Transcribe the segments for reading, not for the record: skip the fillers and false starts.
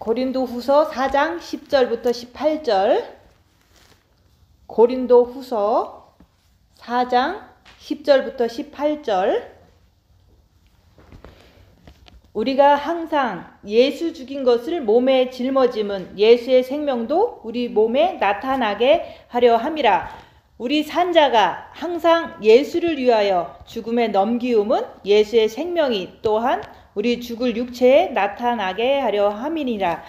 고린도후서 4장 10절부터 18절. 고린도후서 4장 10절부터 18절. 우리가 항상 예수 죽인 것을 몸에 짊어짐은 예수의 생명도 우리 몸에 나타나게 하려 함이라. 우리 산자가 항상 예수를 위하여 죽음에 넘기움은 예수의 생명이 또한 우리 죽을 육체에 나타나게 하려 함이니라.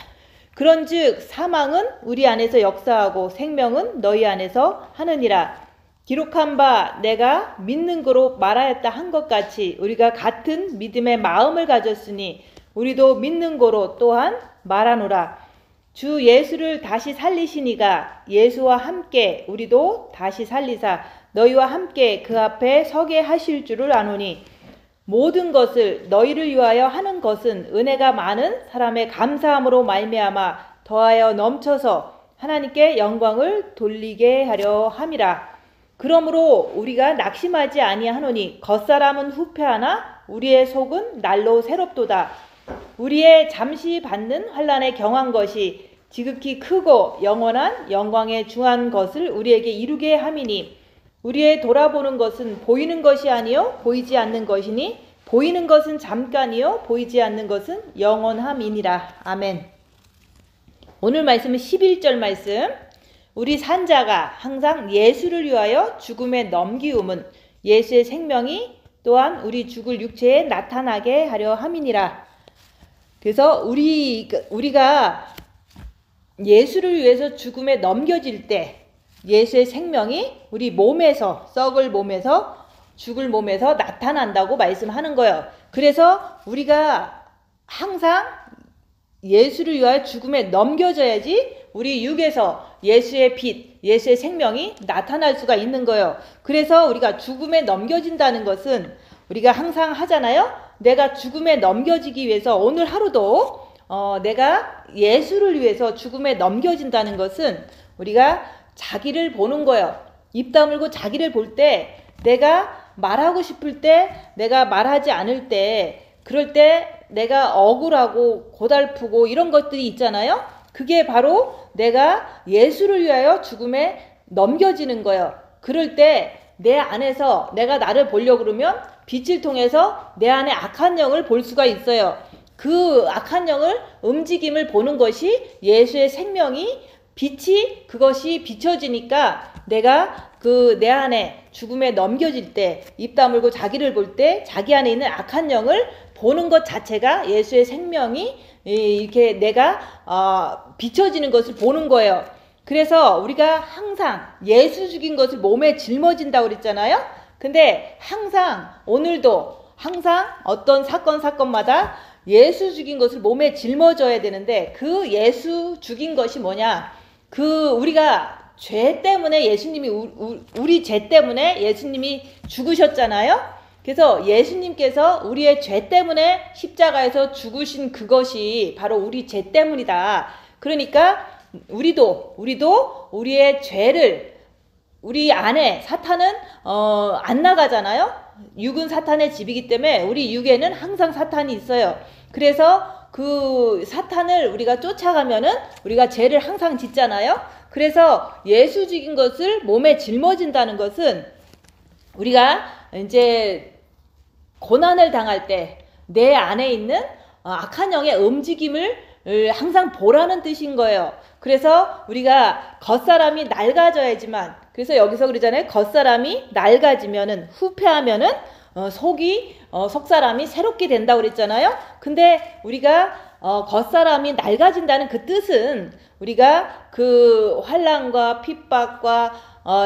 그런즉 사망은 우리 안에서 역사하고 생명은 너희 안에서 하느니라. 기록한 바 내가 믿는 거로 말하였다 한 것 같이 우리가 같은 믿음의 마음을 가졌으니 우리도 믿는 거로 또한 말하노라. 주 예수를 다시 살리시니가 예수와 함께 우리도 다시 살리사 너희와 함께 그 앞에 서게 하실 줄을 아노니 모든 것을 너희를 위하여 하는 것은 은혜가 많은 사람의 감사함으로 말미암아 더하여 넘쳐서 하나님께 영광을 돌리게 하려 함이라. 그러므로 우리가 낙심하지 아니하노니 겉사람은 후패하나 우리의 속은 날로 새롭도다. 우리의 잠시 받는 환난에 경한 것이 지극히 크고 영원한 영광에 중한 것을 우리에게 이루게 함이니 우리의 돌아보는 것은 보이는 것이 아니요 보이지 않는 것이니 보이는 것은 잠깐이요 보이지 않는 것은 영원함이니라. 아멘. 오늘 말씀은 11절 말씀. 우리 산자가 항상 예수를 위하여 죽음에 넘기움은 예수의 생명이 또한 우리 죽을 육체에 나타나게 하려 함이니라. 그래서 우리가 예수를 위해서 죽음에 넘겨질 때 예수의 생명이 우리 몸에서, 썩을 몸에서, 죽을 몸에서 나타난다고 말씀하는 거예요. 그래서 우리가 항상 예수를 위하여 죽음에 넘겨져야지 우리 육에서 예수의 빛, 예수의 생명이 나타날 수가 있는 거예요. 그래서 우리가 죽음에 넘겨진다는 것은 우리가 항상 하잖아요. 내가 죽음에 넘겨지기 위해서 오늘 하루도 내가 예수를 위해서 죽음에 넘겨진다는 것은 우리가 자기를 보는 거예요. 입 다물고 자기를 볼 때 내가 말하고 싶을 때 내가 말하지 않을 때 그럴 때 내가 억울하고 고달프고 이런 것들이 있잖아요. 그게 바로 내가 예수를 위하여 죽음에 넘겨지는 거예요. 그럴 때 내 안에서 내가 나를 보려고 그러면 빛을 통해서 내 안에 악한 영을 볼 수가 있어요. 그 악한 영을 움직임을 보는 것이 예수의 생명이 빛이 그것이 비춰지니까 내가 내 안에 죽음에 넘겨질 때 입 다물고 자기를 볼 때 자기 안에 있는 악한 영을 보는 것 자체가 예수의 생명이 이렇게 내가 비춰지는 것을 보는 거예요. 그래서 우리가 항상 예수 죽인 것을 몸에 짊어진다고 그랬잖아요. 근데 항상 오늘도 항상 어떤 사건마다 예수 죽인 것을 몸에 짊어져야 되는데 그 예수 죽인 것이 뭐냐? 우리가 죄 때문에 예수님이 우리 죄 때문에 예수님이 죽으셨잖아요. 그래서 예수님께서 우리의 죄 때문에 십자가에서 죽으신 그것이 바로 우리 죄 때문이다. 그러니까 우리도 우리의 죄를 우리 안에 사탄은 안 나가잖아요. 육은 사탄의 집이기 때문에 우리 육에는 항상 사탄이 있어요. 그래서 그 사탄을 우리가 쫓아가면은 우리가 죄를 항상 짓잖아요. 그래서 예수 죽인 것을 몸에 짊어진다는 것은 우리가 이제 고난을 당할 때 내 안에 있는 악한 영의 움직임을 항상 보라는 뜻인 거예요. 그래서 우리가 겉사람이 낡아져야지만 그래서 여기서 그러잖아요. 겉사람이 낡아지면은 후패하면은 속사람이 새롭게 된다고 그랬잖아요. 근데 우리가 겉사람이 낡아진다는 그 뜻은 우리가 그 환난과 핍박과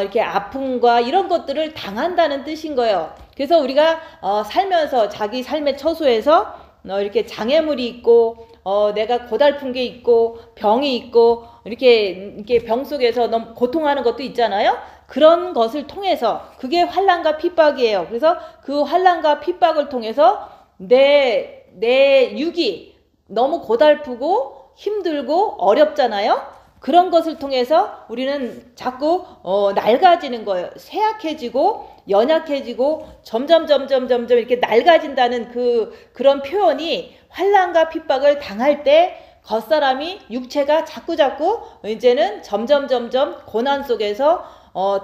이렇게 아픔과 이런 것들을 당한다는 뜻인 거예요. 그래서 우리가 살면서 자기 삶의 처소에서 이렇게 장애물이 있고 내가 고달픈 게 있고 병이 있고 이렇게 병 속에서 너무 고통하는 것도 있잖아요. 그런 것을 통해서 그게 환난과 핍박이에요. 그래서 그 환난과 핍박을 통해서 내 육이 너무 고달프고 힘들고 어렵잖아요. 그런 것을 통해서 우리는 자꾸 낡아지는 거예요. 쇠약해지고 연약해지고 점점 이렇게 낡아진다는 그런 표현이 환난과 핍박을 당할 때 겉사람이 육체가 자꾸자꾸 이제는 점점 고난 속에서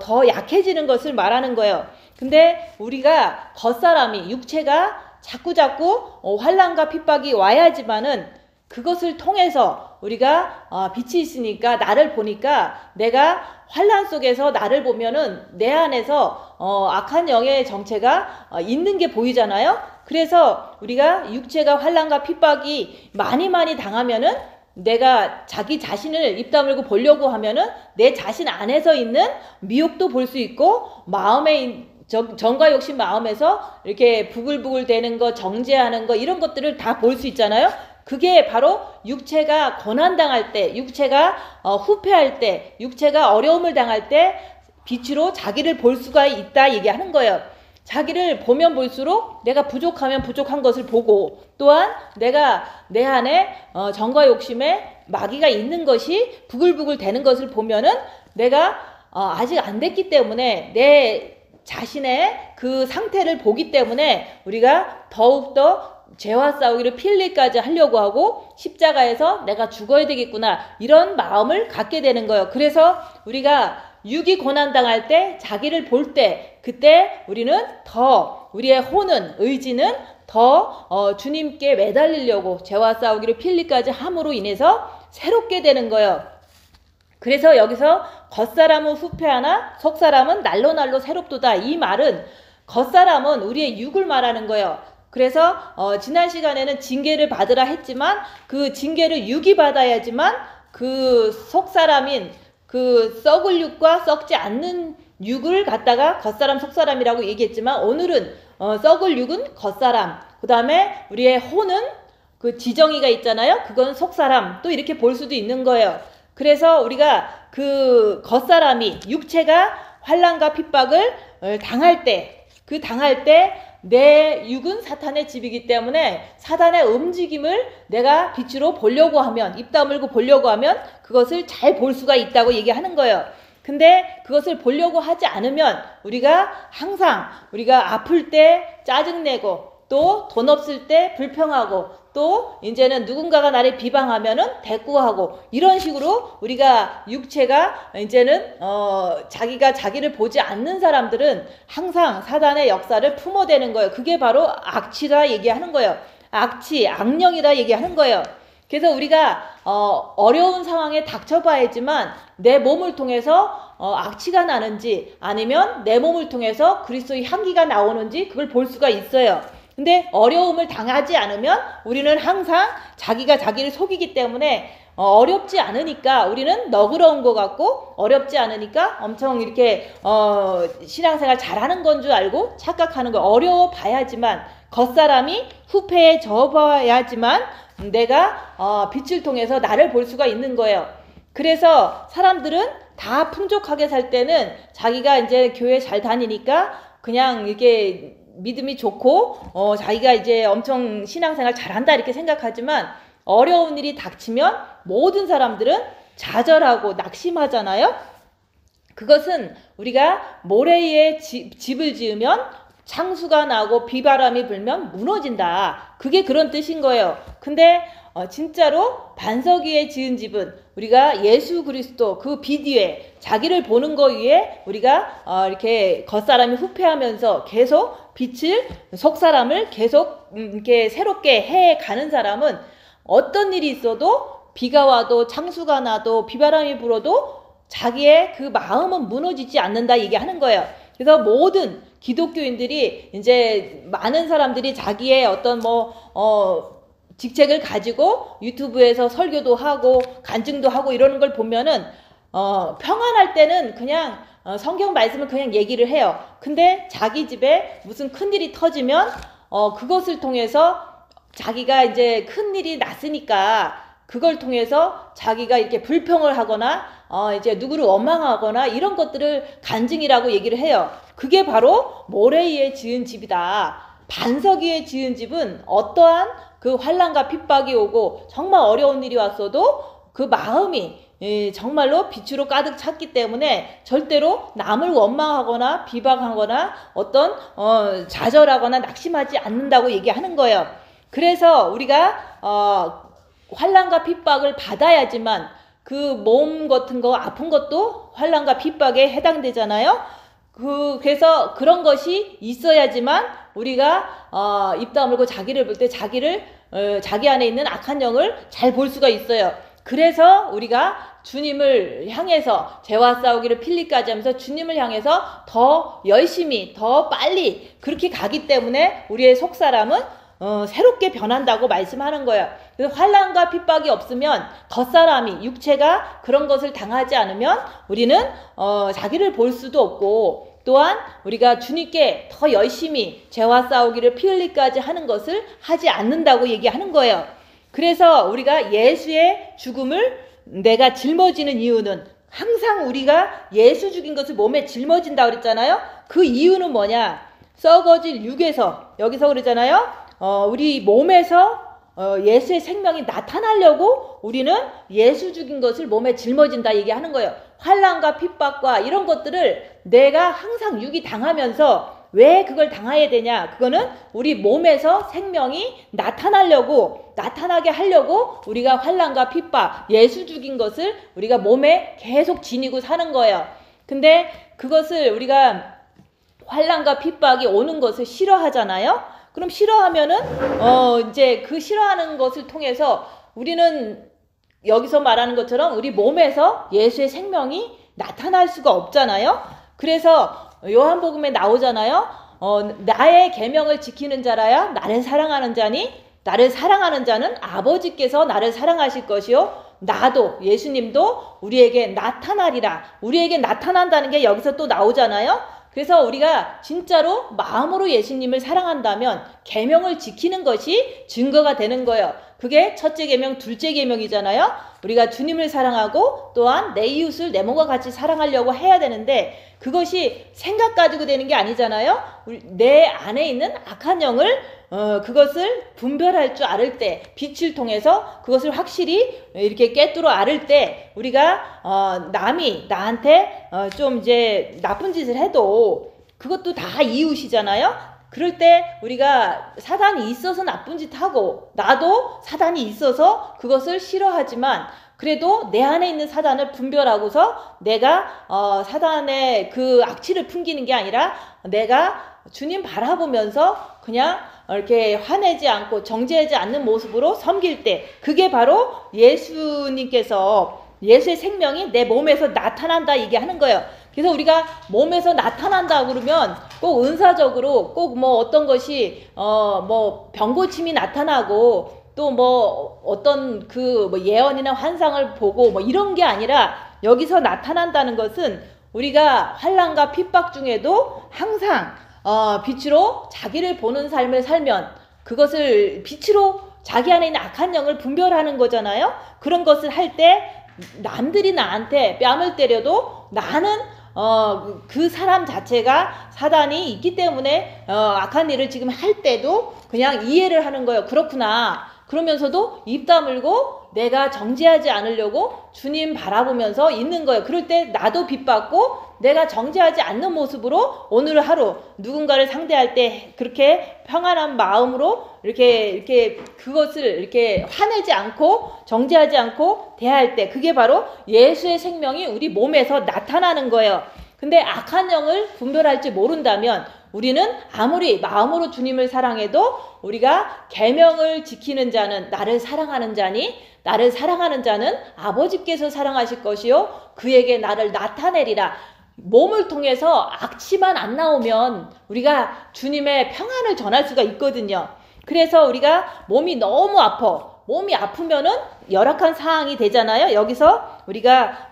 더 약해지는 것을 말하는 거예요. 근데 우리가 겉사람이 육체가 자꾸자꾸 환난과 핍박이 와야지만은 그것을 통해서 우리가 빛이 있으니까 나를 보니까 내가 환난 속에서 나를 보면은 내 안에서 악한 영의 정체가 있는 게 보이잖아요. 그래서 우리가 육체가 환난과 핍박이 많이 당하면은 내가 자기 자신을 입 다물고 보려고 하면은 내 자신 안에서 있는 미혹도 볼 수 있고 마음에 정과 욕심 마음에서 이렇게 부글부글 되는 거, 정죄하는 거 이런 것들을 다 볼 수 있잖아요. 그게 바로 육체가 고난당할 때, 육체가 후패할 때, 육체가 어려움을 당할 때 빛으로 자기를 볼 수가 있다 얘기하는 거예요. 자기를 보면 볼수록 내가 부족하면 부족한 것을 보고 또한 내가 내 안에 정과 욕심에 마귀가 있는 것이 부글부글 되는 것을 보면은 내가 아직 안 됐기 때문에 내 자신의 그 상태를 보기 때문에 우리가 더욱더 죄와 싸우기를 필리까지 하려고 하고 십자가에서 내가 죽어야 되겠구나 이런 마음을 갖게 되는 거예요. 그래서 우리가 육이 고난당할 때 자기를 볼 때 그때 우리는 더 우리의 혼은 의지는 더 주님께 매달리려고 죄와 싸우기를 필리까지 함으로 인해서 새롭게 되는 거예요. 그래서 여기서 겉사람은 후패하나 속사람은 날로 새롭도다. 이 말은 겉사람은 우리의 육을 말하는 거예요. 그래서 지난 시간에는 징계를 받으라 했지만 그 징계를 육이 받아야지만 그 속사람인 그 썩을 육과 썩지 않는 육을 갖다가 겉사람 속사람이라고 얘기했지만 오늘은 썩을 육은 겉사람, 그 다음에 우리의 혼은 그 지정이가 있잖아요. 그건 속사람 또 이렇게 볼 수도 있는 거예요. 그래서 우리가 그 겉사람이 육체가 환난과 핍박을 당할 때 내 육은 사탄의 집이기 때문에 사탄의 움직임을 내가 빛으로 보려고 하면 입 다물고 보려고 하면 그것을 잘 볼 수가 있다고 얘기하는 거예요. 근데 그것을 보려고 하지 않으면 우리가 항상 우리가 아플 때 짜증내고 또 돈 없을 때 불평하고 또 이제는 누군가가 나를 비방하면은 대꾸하고 이런 식으로 우리가 육체가 이제는 자기가 자기를 보지 않는 사람들은 항상 사단의 역사를 품어대는 거예요. 그게 바로 악취라 얘기하는 거예요. 악취, 악령이라 얘기하는 거예요. 그래서 우리가 어려운 상황에 닥쳐봐야지만 내 몸을 통해서 악취가 나는지 아니면 내 몸을 통해서 그리스도의 향기가 나오는지 그걸 볼 수가 있어요. 근데 어려움을 당하지 않으면 우리는 항상 자기가 자기를 속이기 때문에 어렵지 않으니까 우리는 너그러운 것 같고 어렵지 않으니까 엄청 이렇게 신앙생활 잘하는 건 줄 알고 착각하는 거. 어려워 봐야지만 겉사람이 후패에 져봐야지만 내가 빛을 통해서 나를 볼 수가 있는 거예요. 그래서 사람들은 다 풍족하게 살 때는 자기가 이제 교회 잘 다니니까 그냥 이렇게 믿음이 좋고 자기가 이제 엄청 신앙생활 잘한다 이렇게 생각하지만 어려운 일이 닥치면 모든 사람들은 좌절하고 낙심하잖아요. 그것은 우리가 모래 위에 집을 지으면 창수가 나고 비바람이 불면 무너진다. 그게 그런 뜻인 거예요. 근데 진짜로 반석 위에 지은 집은 우리가 예수 그리스도 그 빛 위에 자기를 보는 거 위에 우리가 이렇게 겉사람이 후패하면서 계속 빛을 속사람을 계속 이렇게 새롭게 해 가는 사람은 어떤 일이 있어도 비가 와도 창수가 나도 비바람이 불어도 자기의 그 마음은 무너지지 않는다 얘기하는 거예요. 그래서 모든 기독교인들이 이제 많은 사람들이 자기의 어떤 직책을 가지고 유튜브에서 설교도 하고 간증도 하고 이러는 걸 보면은 평안할 때는 그냥 성경 말씀을 그냥 얘기를 해요. 근데 자기 집에 무슨 큰일이 터지면 그것을 통해서 자기가 이제 큰일이 났으니까 그걸 통해서 자기가 이렇게 불평을 하거나 이제 누구를 원망하거나 이런 것들을 간증이라고 얘기를 해요. 그게 바로 모래 위에 지은 집이다. 반석 위에 지은 집은 어떠한 그 환난과 핍박이 오고 정말 어려운 일이 왔어도 그 마음이 정말로 빛으로 가득 찼기 때문에 절대로 남을 원망하거나 비방하거나 어떤 좌절하거나 낙심하지 않는다고 얘기하는 거예요. 그래서 우리가 환난과 핍박을 받아야지만 그 몸 같은 거 아픈 것도 환난과 핍박에 해당되잖아요. 그래서 그런 것이 있어야지만 우리가 입 다물고 자기를 볼 때 자기 안에 있는 악한 영을 잘 볼 수가 있어요. 그래서 우리가 주님을 향해서 죄와 싸우기를 필리까지 하면서 주님을 향해서 더 열심히 더 빨리 그렇게 가기 때문에 우리의 속사람은 새롭게 변한다고 말씀하는 거예요. 그래서 환난과 핍박이 없으면 겉사람이 육체가 그런 것을 당하지 않으면 우리는 자기를 볼 수도 없고 또한 우리가 주님께 더 열심히 죄와 싸우기를 피 흘리까지 하는 것을 하지 않는다고 얘기하는 거예요. 그래서 우리가 예수의 죽음을 내가 짊어지는 이유는 항상 우리가 예수 죽인 것을 몸에 짊어진다 그랬잖아요. 그 이유는 뭐냐? 썩어질 육에서 여기서 그러잖아요. 우리 몸에서 예수의 생명이 나타나려고 우리는 예수 죽인 것을 몸에 짊어진다 얘기하는 거예요. 환난과 핍박과 이런 것들을 내가 항상 육이 당하면서 왜 그걸 당해야 되냐? 그거는 우리 몸에서 생명이 나타나게 하려고 우리가 환난과 핍박, 예수 죽인 것을 우리가 몸에 계속 지니고 사는 거예요. 근데 그것을 우리가 환난과 핍박이 오는 것을 싫어하잖아요. 그럼 싫어하면은 이제 그 싫어하는 것을 통해서 우리는 여기서 말하는 것처럼 우리 몸에서 예수의 생명이 나타날 수가 없잖아요. 그래서 요한복음에 나오잖아요. 나의 계명을 지키는 자라야 나를 사랑하는 자니 나를 사랑하는 자는 아버지께서 나를 사랑하실 것이요 나도 예수님도 우리에게 나타나리라. 우리에게 나타난다는 게 여기서 또 나오잖아요. 그래서 우리가 진짜로 마음으로 예수님을 사랑한다면 계명을 지키는 것이 증거가 되는 거예요. 그게 첫째 계명, 둘째 계명이잖아요. 우리가 주님을 사랑하고 또한 내 이웃을 내 몸과 같이 사랑하려고 해야 되는데 그것이 생각 가지고 되는 게 아니잖아요. 내 안에 있는 악한 영을 그것을 분별할 줄 알을 때 빛을 통해서 그것을 확실히 이렇게 깨뚫어 알을 때 우리가 남이 나한테 좀 이제 나쁜 짓을 해도 그것도 다 이웃이잖아요. 그럴 때 우리가 사단이 있어서 나쁜 짓 하고 나도 사단이 있어서 그것을 싫어하지만 그래도 내 안에 있는 사단을 분별하고서 내가 사단의 그 악취를 풍기는 게 아니라 내가 주님 바라보면서 그냥 이렇게 화내지 않고 정죄하지 않는 모습으로 섬길 때 그게 바로 예수님께서 예수의 생명이 내 몸에서 나타난다 얘기하는 거예요. 그래서 우리가 몸에서 나타난다 그러면 꼭 은사적으로 꼭 뭐 어떤 것이 뭐 병고침이 나타나고 또 뭐 어떤 그 뭐 예언이나 환상을 보고 뭐 이런 게 아니라 여기서 나타난다는 것은 우리가 환난과 핍박 중에도 항상 빛으로 자기를 보는 삶을 살면 그것을 빛으로 자기 안에 있는 악한 영을 분별하는 거잖아요. 그런 것을 할 때 남들이 나한테 뺨을 때려도 나는 그 사람 자체가 사단이 있기 때문에 악한 일을 지금 할 때도 그냥 이해를 하는 거예요. 그렇구나. 그러면서도 입 다물고 내가 정죄하지 않으려고 주님 바라보면서 있는 거예요. 그럴 때 나도 빚받고 내가 정죄하지 않는 모습으로 오늘 하루 누군가를 상대할 때 그렇게 평안한 마음으로 이렇게 그것을 이렇게 화내지 않고 정죄하지 않고 대할 때 그게 바로 예수의 생명이 우리 몸에서 나타나는 거예요. 근데 악한 영을 분별할 줄 모른다면 우리는 아무리 마음으로 주님을 사랑해도 우리가 계명을 지키는 자는 나를 사랑하는 자니 나를 사랑하는 자는 아버지께서 사랑하실 것이요 그에게 나를 나타내리라. 몸을 통해서 악취만 안 나오면 우리가 주님의 평안을 전할 수가 있거든요. 그래서 우리가 몸이 너무 아파. 몸이 아프면은 열악한 상황이 되잖아요. 여기서 우리가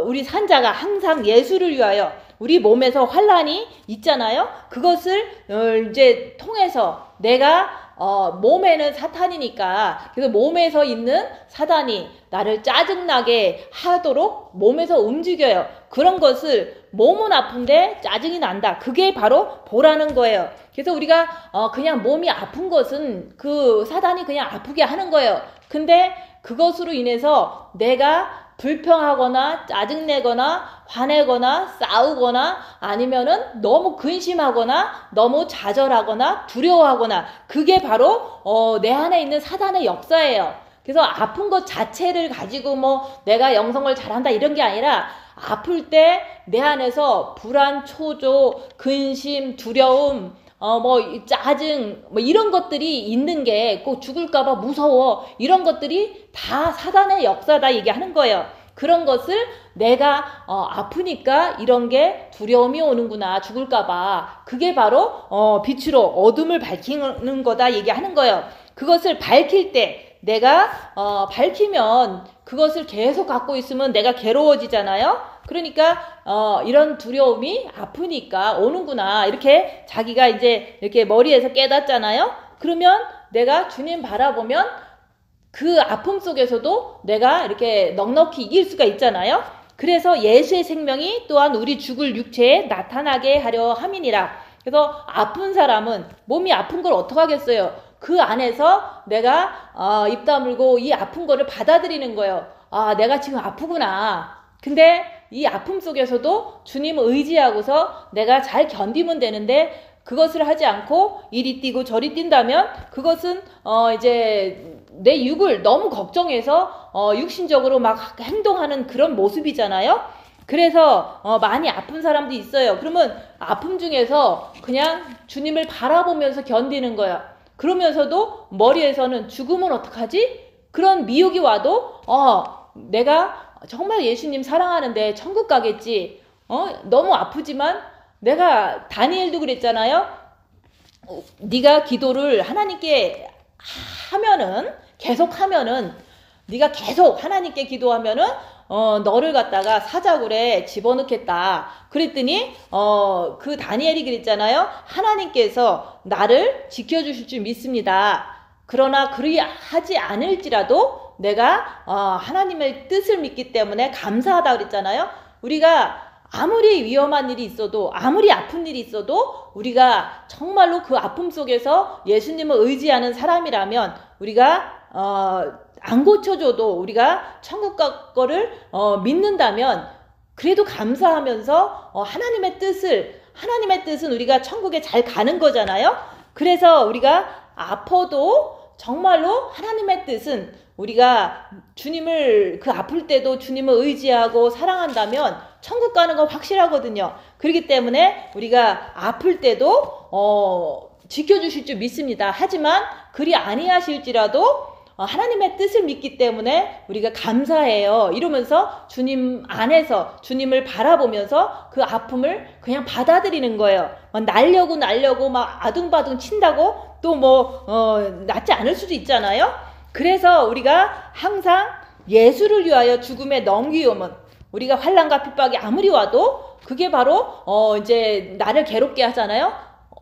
우리 산자가 항상 예수를 위하여 우리 몸에서 환난이 있잖아요. 그것을 이제 통해서 내가 몸에는 사탄이니까 그래서 몸에서 있는 사단이 나를 짜증나게 하도록 몸에서 움직여요. 그런 것을 몸은 아픈데 짜증이 난다. 그게 바로 보라는 거예요. 그래서 우리가 그냥 몸이 아픈 것은 그 사단이 그냥 아프게 하는 거예요. 근데 그것으로 인해서 내가 불평하거나 짜증내거나 화내거나 싸우거나 아니면은 너무 근심하거나 너무 좌절하거나 두려워하거나 그게 바로 내 안에 있는 사단의 역사예요. 그래서 아픈 것 자체를 가지고 뭐 내가 영성을 잘한다 이런 게 아니라 아플 때 내 안에서 불안, 초조, 근심, 두려움, 뭐 짜증 뭐 이런 것들이 있는 게 꼭 죽을까봐 무서워 이런 것들이 다 사단의 역사다 얘기하는 거예요. 그런 것을 내가 아프니까 이런 게 두려움이 오는구나 죽을까봐 그게 바로 빛으로 어둠을 밝히는 거다 얘기하는 거예요. 그것을 밝힐 때 내가 밝히면 그것을 계속 갖고 있으면 내가 괴로워지잖아요. 그러니까 이런 두려움이 아프니까 오는구나 이렇게 자기가 이제 이렇게 머리에서 깨닫잖아요. 그러면 내가 주님 바라보면 그 아픔 속에서도 내가 이렇게 넉넉히 이길 수가 있잖아요. 그래서 예수의 생명이 또한 우리 죽을 육체에 나타나게 하려 함이니라. 그래서 아픈 사람은 몸이 아픈 걸 어떡하겠어요. 그 안에서 내가 입 다물고 이 아픈 거를 받아들이는 거예요. 아, 내가 지금 아프구나. 근데 이 아픔 속에서도 주님을 의지하고서 내가 잘 견디면 되는데 그것을 하지 않고 이리 뛰고 저리 뛴다면 그것은 이제 내 육을 너무 걱정해서 육신적으로 막 행동하는 그런 모습이잖아요. 그래서 많이 아픈 사람도 있어요. 그러면 아픔 중에서 그냥 주님을 바라보면서 견디는 거야. 그러면서도 머리에서는 죽으면 어떡하지? 그런 미혹이 와도 내가 정말 예수님 사랑하는데 천국 가겠지. 너무 아프지만 내가 다니엘도 그랬잖아요. 네가 기도를 하나님께 하면은 계속 하면은 네가 계속 하나님께 기도하면은 너를 갖다가 사자굴에 집어넣겠다. 그랬더니 그 다니엘이 그랬잖아요. 하나님께서 나를 지켜주실 줄 믿습니다. 그러나 그리하지 않을지라도 내가 하나님의 뜻을 믿기 때문에 감사하다 그랬잖아요. 우리가 아무리 위험한 일이 있어도 아무리 아픈 일이 있어도 우리가 정말로 그 아픔 속에서 예수님을 의지하는 사람이라면 우리가 안 고쳐줘도 우리가 천국 갈 거를 믿는다면 그래도 감사하면서 하나님의 뜻은 우리가 천국에 잘 가는 거잖아요. 그래서 우리가 아파도 정말로 하나님의 뜻은 우리가 주님을 그 아플 때도 주님을 의지하고 사랑한다면 천국 가는 건 확실하거든요. 그렇기 때문에 우리가 아플 때도 지켜주실 줄 믿습니다. 하지만 그리 아니하실지라도 하나님의 뜻을 믿기 때문에 우리가 감사해요. 이러면서 주님 안에서 주님을 바라보면서 그 아픔을 그냥 받아들이는 거예요. 막 날려고 막 아둥바둥 친다고 또 낫지 않을 수도 있잖아요. 그래서 우리가 항상 예수를 위하여 죽음에 넘기움은 우리가 환난과 핍박이 아무리 와도 그게 바로 이제 나를 괴롭게 하잖아요.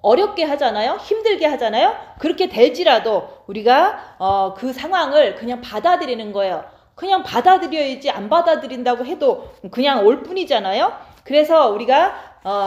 어렵게 하잖아요. 힘들게 하잖아요. 그렇게 될지라도 우리가 그 상황을 그냥 받아들이는 거예요. 그냥 받아들여야지 안 받아들인다고 해도 그냥 올 뿐이잖아요. 그래서 우리가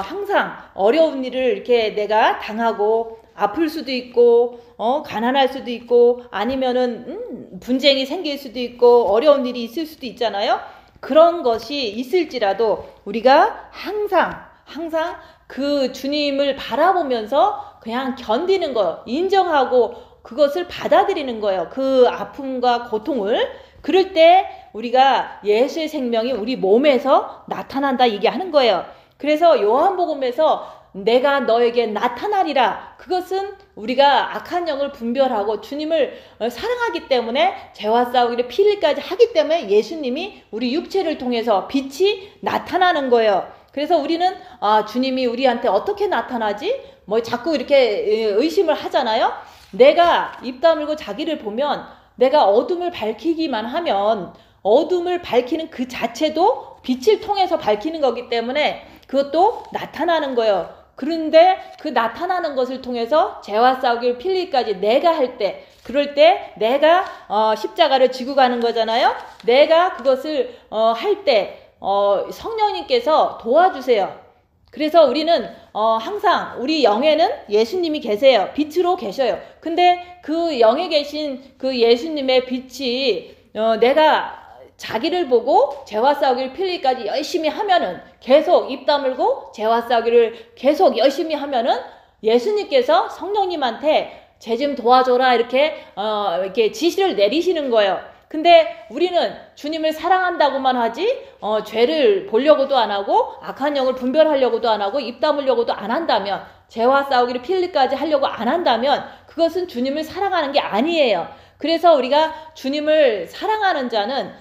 항상 어려운 일을 이렇게 내가 당하고 아플 수도 있고 가난할 수도 있고 아니면은 분쟁이 생길 수도 있고 어려운 일이 있을 수도 있잖아요. 그런 것이 있을지라도 우리가 항상 그 주님을 바라보면서 그냥 견디는 거예요. 인정하고 그것을 받아들이는 거예요. 그 아픔과 고통을. 그럴 때 우리가 예수의 생명이 우리 몸에서 나타난다 얘기하는 거예요. 그래서 요한복음에서 내가 너에게 나타나리라. 그것은 우리가 악한 영을 분별하고 주님을 사랑하기 때문에 죄와 싸우기를 피일까지 하기 때문에 예수님이 우리 육체를 통해서 빛이 나타나는 거예요. 그래서 우리는 주님이 우리한테 어떻게 나타나지? 자꾸 이렇게 의심을 하잖아요. 내가 입 다물고 자기를 보면 내가 어둠을 밝히기만 하면 어둠을 밝히는 그 자체도 빛을 통해서 밝히는 거기 때문에 그것도 나타나는 거예요. 그런데 그 나타나는 것을 통해서 죄와 싸우기를 필리까지 내가 할 때, 그럴 때 내가 십자가를 지고 가는 거잖아요. 내가 그것을 할 때 성령님께서 도와주세요. 그래서 우리는 항상 우리 영에는 예수님이 계세요. 빛으로 계셔요. 근데 그 영에 계신 그 예수님의 빛이 내가 자기를 보고 죄와 싸우기를 필리까지 열심히 하면은 계속 입 다물고 죄와 싸우기를 계속 열심히 하면은 예수님께서 성령님한테 쟤 좀 도와줘라 이렇게 이렇게 지시를 내리시는 거예요. 근데 우리는 주님을 사랑한다고만 하지 죄를 보려고도 안 하고 악한 영을 분별하려고도 안 하고 입 다물려고도 안 한다면, 죄와 싸우기를 필리까지 하려고 안 한다면 그것은 주님을 사랑하는 게 아니에요. 그래서 우리가 주님을 사랑하는 자는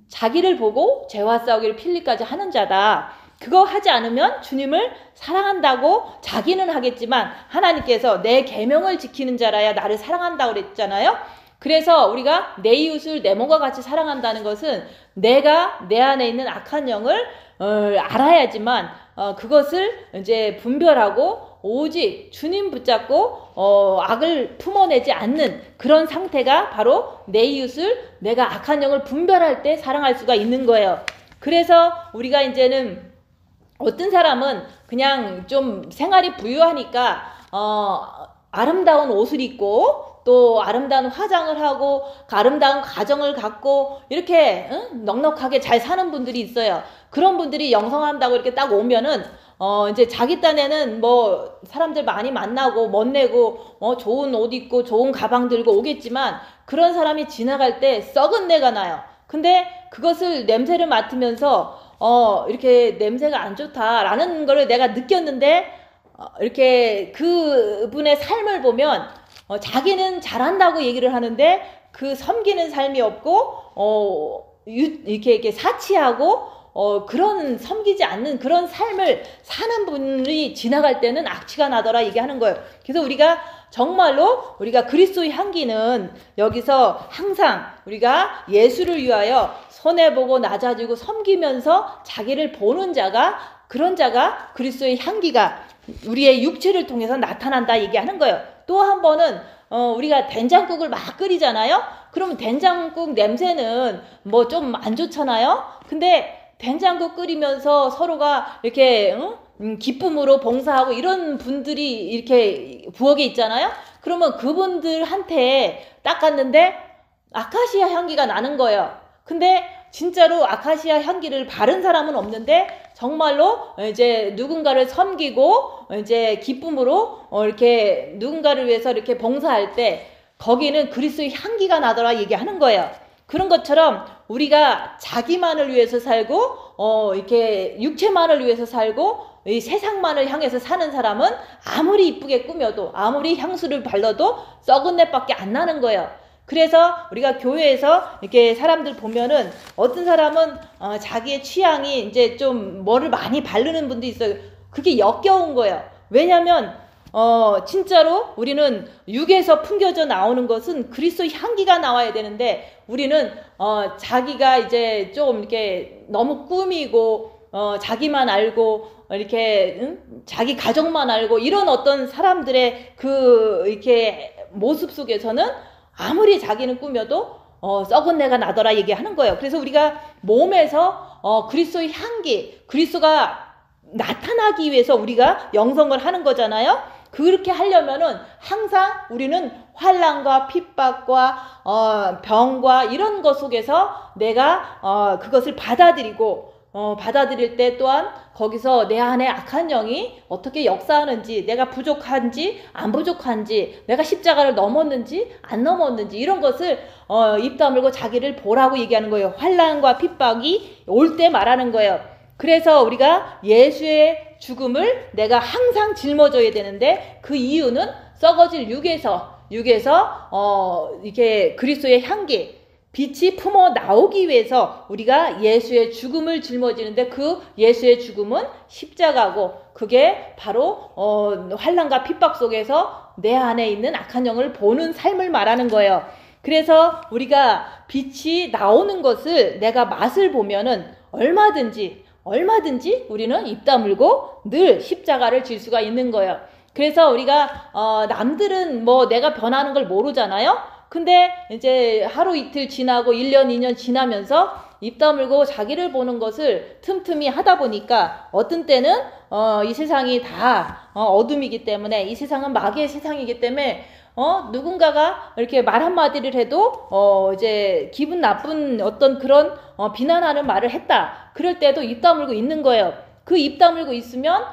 자기를 보고 죄와 싸우기를 필리까지 하는 자다. 그거 하지 않으면 주님을 사랑한다고 자기는 하겠지만 하나님께서 내 계명을 지키는 자라야 나를 사랑한다고 그랬잖아요. 그래서 우리가 내 이웃을 내 몸과 같이 사랑한다는 것은 내가 내 안에 있는 악한 영을 알아야지만 그것을 이제 분별하고 오직 주님 붙잡고 악을 품어내지 않는 그런 상태가 바로 내 이웃을 내가 악한 영을 분별할 때 사랑할 수가 있는 거예요. 그래서 우리가 이제는 어떤 사람은 그냥 좀 생활이 부유하니까 아름다운 옷을 입고 또 아름다운 화장을 하고 아름다운 가정을 갖고 이렇게 넉넉하게 잘 사는 분들이 있어요. 그런 분들이 영성한다고 이렇게 딱 오면은 이제 자기 딴에는 뭐 사람들 많이 만나고 멋내고 좋은 옷 입고 좋은 가방 들고 오겠지만 그런 사람이 지나갈 때 썩은 내가 나요. 근데 그것을 냄새를 맡으면서 이렇게 냄새가 안 좋다라는 거를 내가 느꼈는데 이렇게 그분의 삶을 보면 자기는 잘한다고 얘기를 하는데 그 섬기는 삶이 없고 이렇게 사치하고 그런 섬기지 않는 그런 삶을 사는 분이 지나갈 때는 악취가 나더라 얘기하는 거예요. 그래서 우리가 정말로 우리가 그리스도의 향기는 여기서 항상 우리가 예수를 위하여 손해보고 낮아지고 섬기면서 자기를 보는 자가, 그런 자가 그리스도의 향기가 우리의 육체를 통해서 나타난다 얘기하는 거예요. 또 한 번은 우리가 된장국을 막 끓이잖아요. 그러면 된장국 냄새는 뭐 좀 안 좋잖아요. 근데 된장국 끓이면서 서로가 이렇게 기쁨으로 봉사하고 이런 분들이 이렇게 부엌에 있잖아요. 그러면 그분들한테 닦았는데 아카시아 향기가 나는 거예요. 근데 진짜로 아카시아 향기를 바른 사람은 없는데 정말로 이제 누군가를 섬기고 이제 기쁨으로 이렇게 누군가를 위해서 이렇게 봉사할 때 거기는 그리스도의 향기가 나더라 얘기하는 거예요. 그런 것처럼 우리가 자기만을 위해서 살고 이렇게 육체만을 위해서 살고 이 세상만을 향해서 사는 사람은 아무리 이쁘게 꾸며도 아무리 향수를 발라도 썩은 내밖에 안 나는 거예요. 그래서 우리가 교회에서 이렇게 사람들 보면은 어떤 사람은 자기의 취향이 이제 좀 뭐를 많이 바르는 분도 있어요. 그게 역겨운 거예요. 왜냐하면 진짜로 우리는 육에서 풍겨져 나오는 것은 그리스도의 향기가 나와야 되는데 우리는 자기가 이제 좀 이렇게 너무 꾸미고 자기만 알고 이렇게 자기 가족만 알고 이런 어떤 사람들의 그 이렇게 모습 속에서는 아무리 자기는 꾸며도 썩은 내가 나더라 얘기하는 거예요. 그래서 우리가 몸에서 그리스도의 향기, 그리스도가 나타나기 위해서 우리가 영성을 하는 거잖아요. 그렇게 하려면은 항상 우리는 환난과 핍박과 병과 이런 것 속에서 내가 그것을 받아들이고 받아들일 때 또한 거기서 내 안에 악한 영이 어떻게 역사하는지, 내가 부족한지 안 부족한지, 내가 십자가를 넘었는지 안 넘었는지 이런 것을 입 다물고 자기를 보라고 얘기하는 거예요. 환난과 핍박이 올 때 말하는 거예요. 그래서 우리가 예수의 죽음을 내가 항상 짊어져야 되는데 그 이유는 썩어질 육에서 이렇게 그리스도의 향기, 빛이 품어 나오기 위해서 우리가 예수의 죽음을 짊어지는데 그 예수의 죽음은 십자가고 그게 바로 환난과 핍박 속에서 내 안에 있는 악한 영을 보는 삶을 말하는 거예요. 그래서 우리가 빛이 나오는 것을 내가 맛을 보면은 얼마든지 우리는 입 다물고 늘 십자가를 질 수가 있는 거예요. 그래서 우리가 남들은 뭐 내가 변하는 걸 모르잖아요. 근데 이제 하루 이틀 지나고 1년 2년 지나면서 입 다물고 자기를 보는 것을 틈틈이 하다 보니까 어떤 때는 이 세상이 다 어둠이기 때문에, 이 세상은 마귀의 세상이기 때문에 누군가가 이렇게 말 한마디를 해도 이제 기분 나쁜 어떤 그런 비난하는 말을 했다. 그럴 때도 입 다물고 있는 거예요. 그 입 다물고 있으면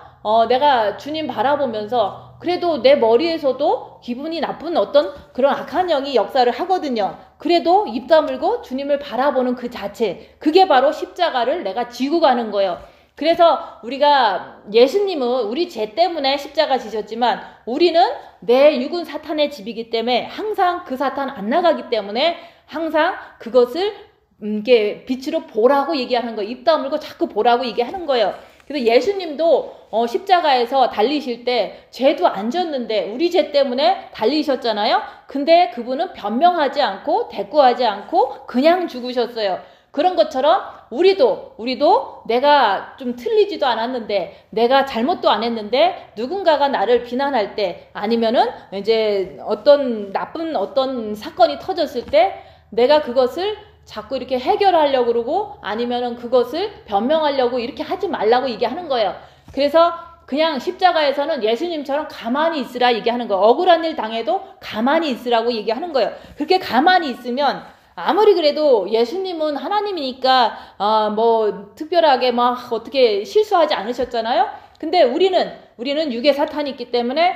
내가 주님 바라보면서 그래도 내 머리에서도 기분이 나쁜 어떤 그런 악한 영이 역사를 하거든요. 그래도 입 다물고 주님을 바라보는 그 자체, 그게 바로 십자가를 내가 지고 가는 거예요. 그래서 우리가 예수님은 우리 죄 때문에 십자가 지셨지만 우리는 내 육은 사탄의 집이기 때문에 항상 그 사탄 안 나가기 때문에 항상 그것을 이게 빛으로 보라고 얘기하는 거예요. 입 다물고 자꾸 보라고 얘기하는 거예요. 그래서 예수님도 십자가에서 달리실 때 죄도 안 졌는데 우리 죄 때문에 달리셨잖아요. 근데 그분은 변명하지 않고 대꾸하지 않고 그냥 죽으셨어요. 그런 것처럼 우리도 내가 좀 틀리지도 않았는데 내가 잘못도 안 했는데 누군가가 나를 비난할 때 아니면은 이제 어떤 나쁜 어떤 사건이 터졌을 때 내가 그것을 자꾸 이렇게 해결하려고 그러고 아니면은 그것을 변명하려고 이렇게 하지 말라고 얘기하는 거예요. 그래서 그냥 십자가에서는 예수님처럼 가만히 있으라 얘기하는 거예요. 억울한 일 당해도 가만히 있으라고 얘기하는 거예요. 그렇게 가만히 있으면 아무리 그래도 예수님은 하나님이니까 뭐 특별하게 막 어떻게 실수하지 않으셨잖아요. 근데 우리는 육의 사탄이 있기 때문에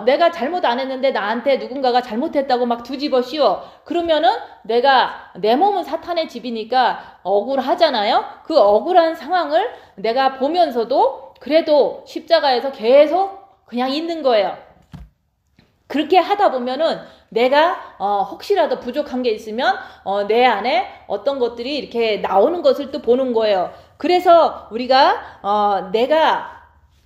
내가 잘못 안 했는데 나한테 누군가가 잘못했다고 막 뒤집어 씌워. 그러면은 내 몸은 사탄의 집이니까 억울하잖아요. 그 억울한 상황을 내가 보면서도 그래도 십자가에서 계속 그냥 있는 거예요. 그렇게 하다 보면은 내가 혹시라도 부족한 게 있으면 내 안에 어떤 것들이 이렇게 나오는 것을 또 보는 거예요. 그래서 우리가 내가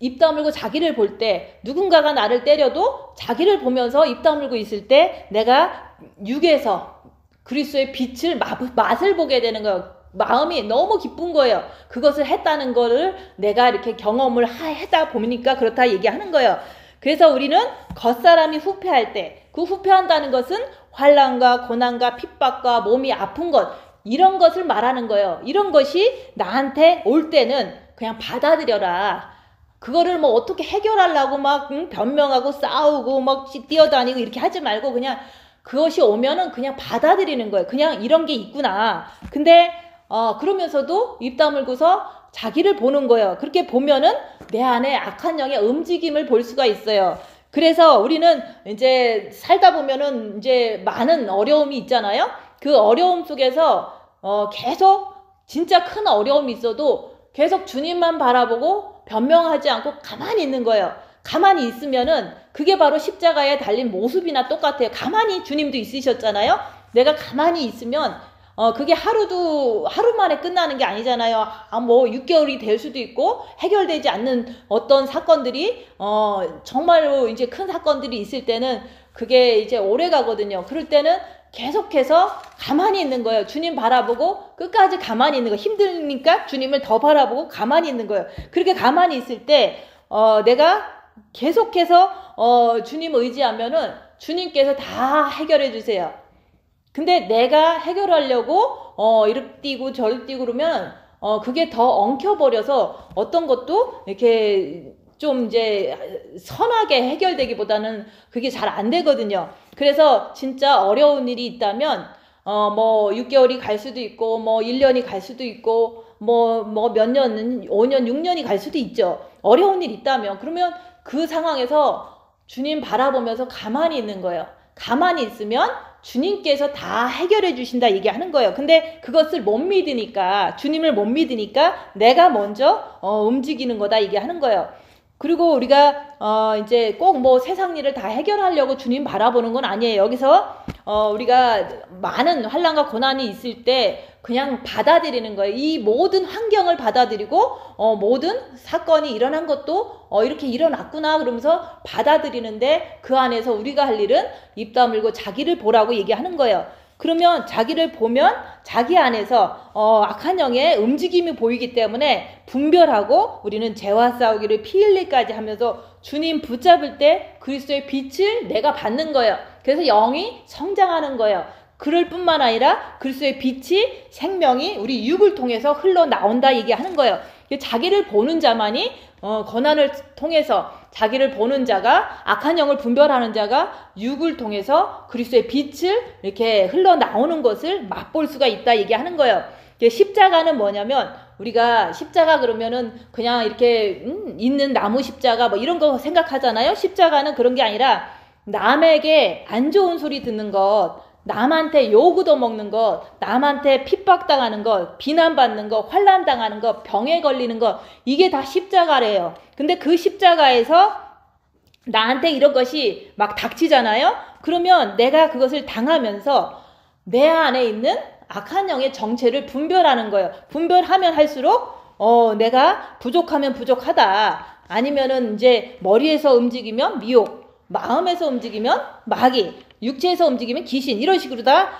입 다물고 자기를 볼 때 누군가가 나를 때려도 자기를 보면서 입 다물고 있을 때 내가 육에서 그리스도의 빛을 맛을 보게 되는 거예요. 마음이 너무 기쁜 거예요. 그것을 했다는 거를 내가 이렇게 경험을 하다 보니까 그렇다 얘기하는 거예요. 그래서 우리는 겉사람이 후패할 때 그 후패한다는 것은 환난과 고난과 핍박과 몸이 아픈 것 이런 것을 말하는 거예요. 이런 것이 나한테 올 때는 그냥 받아들여라. 그거를 뭐 어떻게 해결하려고 막 변명하고 싸우고 막 뛰어다니고 이렇게 하지 말고 그냥 그것이 오면은 그냥 받아들이는 거예요. 그냥 이런 게 있구나. 근데 그러면서도 입 다물고서 자기를 보는 거예요. 그렇게 보면은 내 안에 악한 영의 움직임을 볼 수가 있어요. 그래서 우리는 이제 살다 보면은 이제 많은 어려움이 있잖아요. 그 어려움 속에서 계속 진짜 큰 어려움이 있어도 계속 주님만 바라보고 변명하지 않고 가만히 있는 거예요. 가만히 있으면은 그게 바로 십자가에 달린 모습이나 똑같아요. 가만히 주님도 있으셨잖아요. 내가 가만히 있으면 그게 하루 만에 끝나는 게 아니잖아요. 뭐 6개월이 될 수도 있고 해결되지 않는 어떤 사건들이 정말로 이제 큰 사건들이 있을 때는 그게 이제 오래 가거든요. 그럴 때는 계속해서 가만히 있는 거예요. 주님 바라보고 끝까지 가만히 있는 거예요. 힘드니까 주님을 더 바라보고 가만히 있는 거예요. 그렇게 가만히 있을 때 내가 계속해서 주님 의지하면은 주님께서 다 해결해 주세요. 근데 내가 해결하려고 이렇게 뛰고 저렇게 뛰고 그러면 그게 더 엉켜버려서 어떤 것도 이렇게 좀 이제 선하게 해결되기보다는 그게 잘 안 되거든요. 그래서 진짜 어려운 일이 있다면 뭐 6개월이 갈 수도 있고 뭐 1년이 갈 수도 있고 뭐 몇 년, 5년, 6년이 갈 수도 있죠. 어려운 일이 있다면 그러면 그 상황에서 주님 바라보면서 가만히 있는 거예요. 가만히 있으면 주님께서 다 해결해 주신다 얘기하는 거예요. 근데 그것을 못 믿으니까 주님을 못 믿으니까 내가 먼저 움직이는 거다 얘기하는 거예요. 그리고 우리가 이제 꼭 뭐 세상 일을 다 해결하려고 주님 바라보는 건 아니에요. 여기서 우리가 많은 환난과 고난이 있을 때 그냥 받아들이는 거예요. 이 모든 환경을 받아들이고 모든 사건이 일어난 것도 이렇게 일어났구나 그러면서 받아들이는데 그 안에서 우리가 할 일은 입 다물고 자기를 보라고 얘기하는 거예요. 그러면 자기를 보면 자기 안에서 악한 영의 움직임이 보이기 때문에 분별하고 우리는 죄와 싸우기를 피 흘리까지 하면서 주님 붙잡을 때 그리스도의 빛을 내가 받는 거예요. 그래서 영이 성장하는 거예요. 그럴 뿐만 아니라 그리스도의 빛이 생명이 우리 육을 통해서 흘러나온다 얘기하는 거예요. 자기를 보는 자만이 고난을 통해서 자기를 보는 자가 악한 영을 분별하는 자가 육을 통해서 그리스도의 빛을 이렇게 흘러나오는 것을 맛볼 수가 있다 얘기하는 거예요. 십자가는 뭐냐면 우리가 십자가 그러면은 그냥 이렇게 있는 나무 십자가 뭐 이런 거 생각하잖아요. 십자가는 그런 게 아니라 남에게 안 좋은 소리 듣는 것, 남한테 욕 얻어먹는 것, 남한테 핍박당하는 것, 비난받는 것, 환난당하는 것, 병에 걸리는 것, 이게 다 십자가래요. 근데 그 십자가에서 나한테 이런 것이 막 닥치잖아요. 그러면 내가 그것을 당하면서 내 안에 있는 악한 영의 정체를 분별하는 거예요. 분별하면 할수록 내가 부족하면 부족하다. 아니면은 이제 머리에서 움직이면 미혹, 마음에서 움직이면 마귀, 육체에서 움직이면 귀신, 이런 식으로 다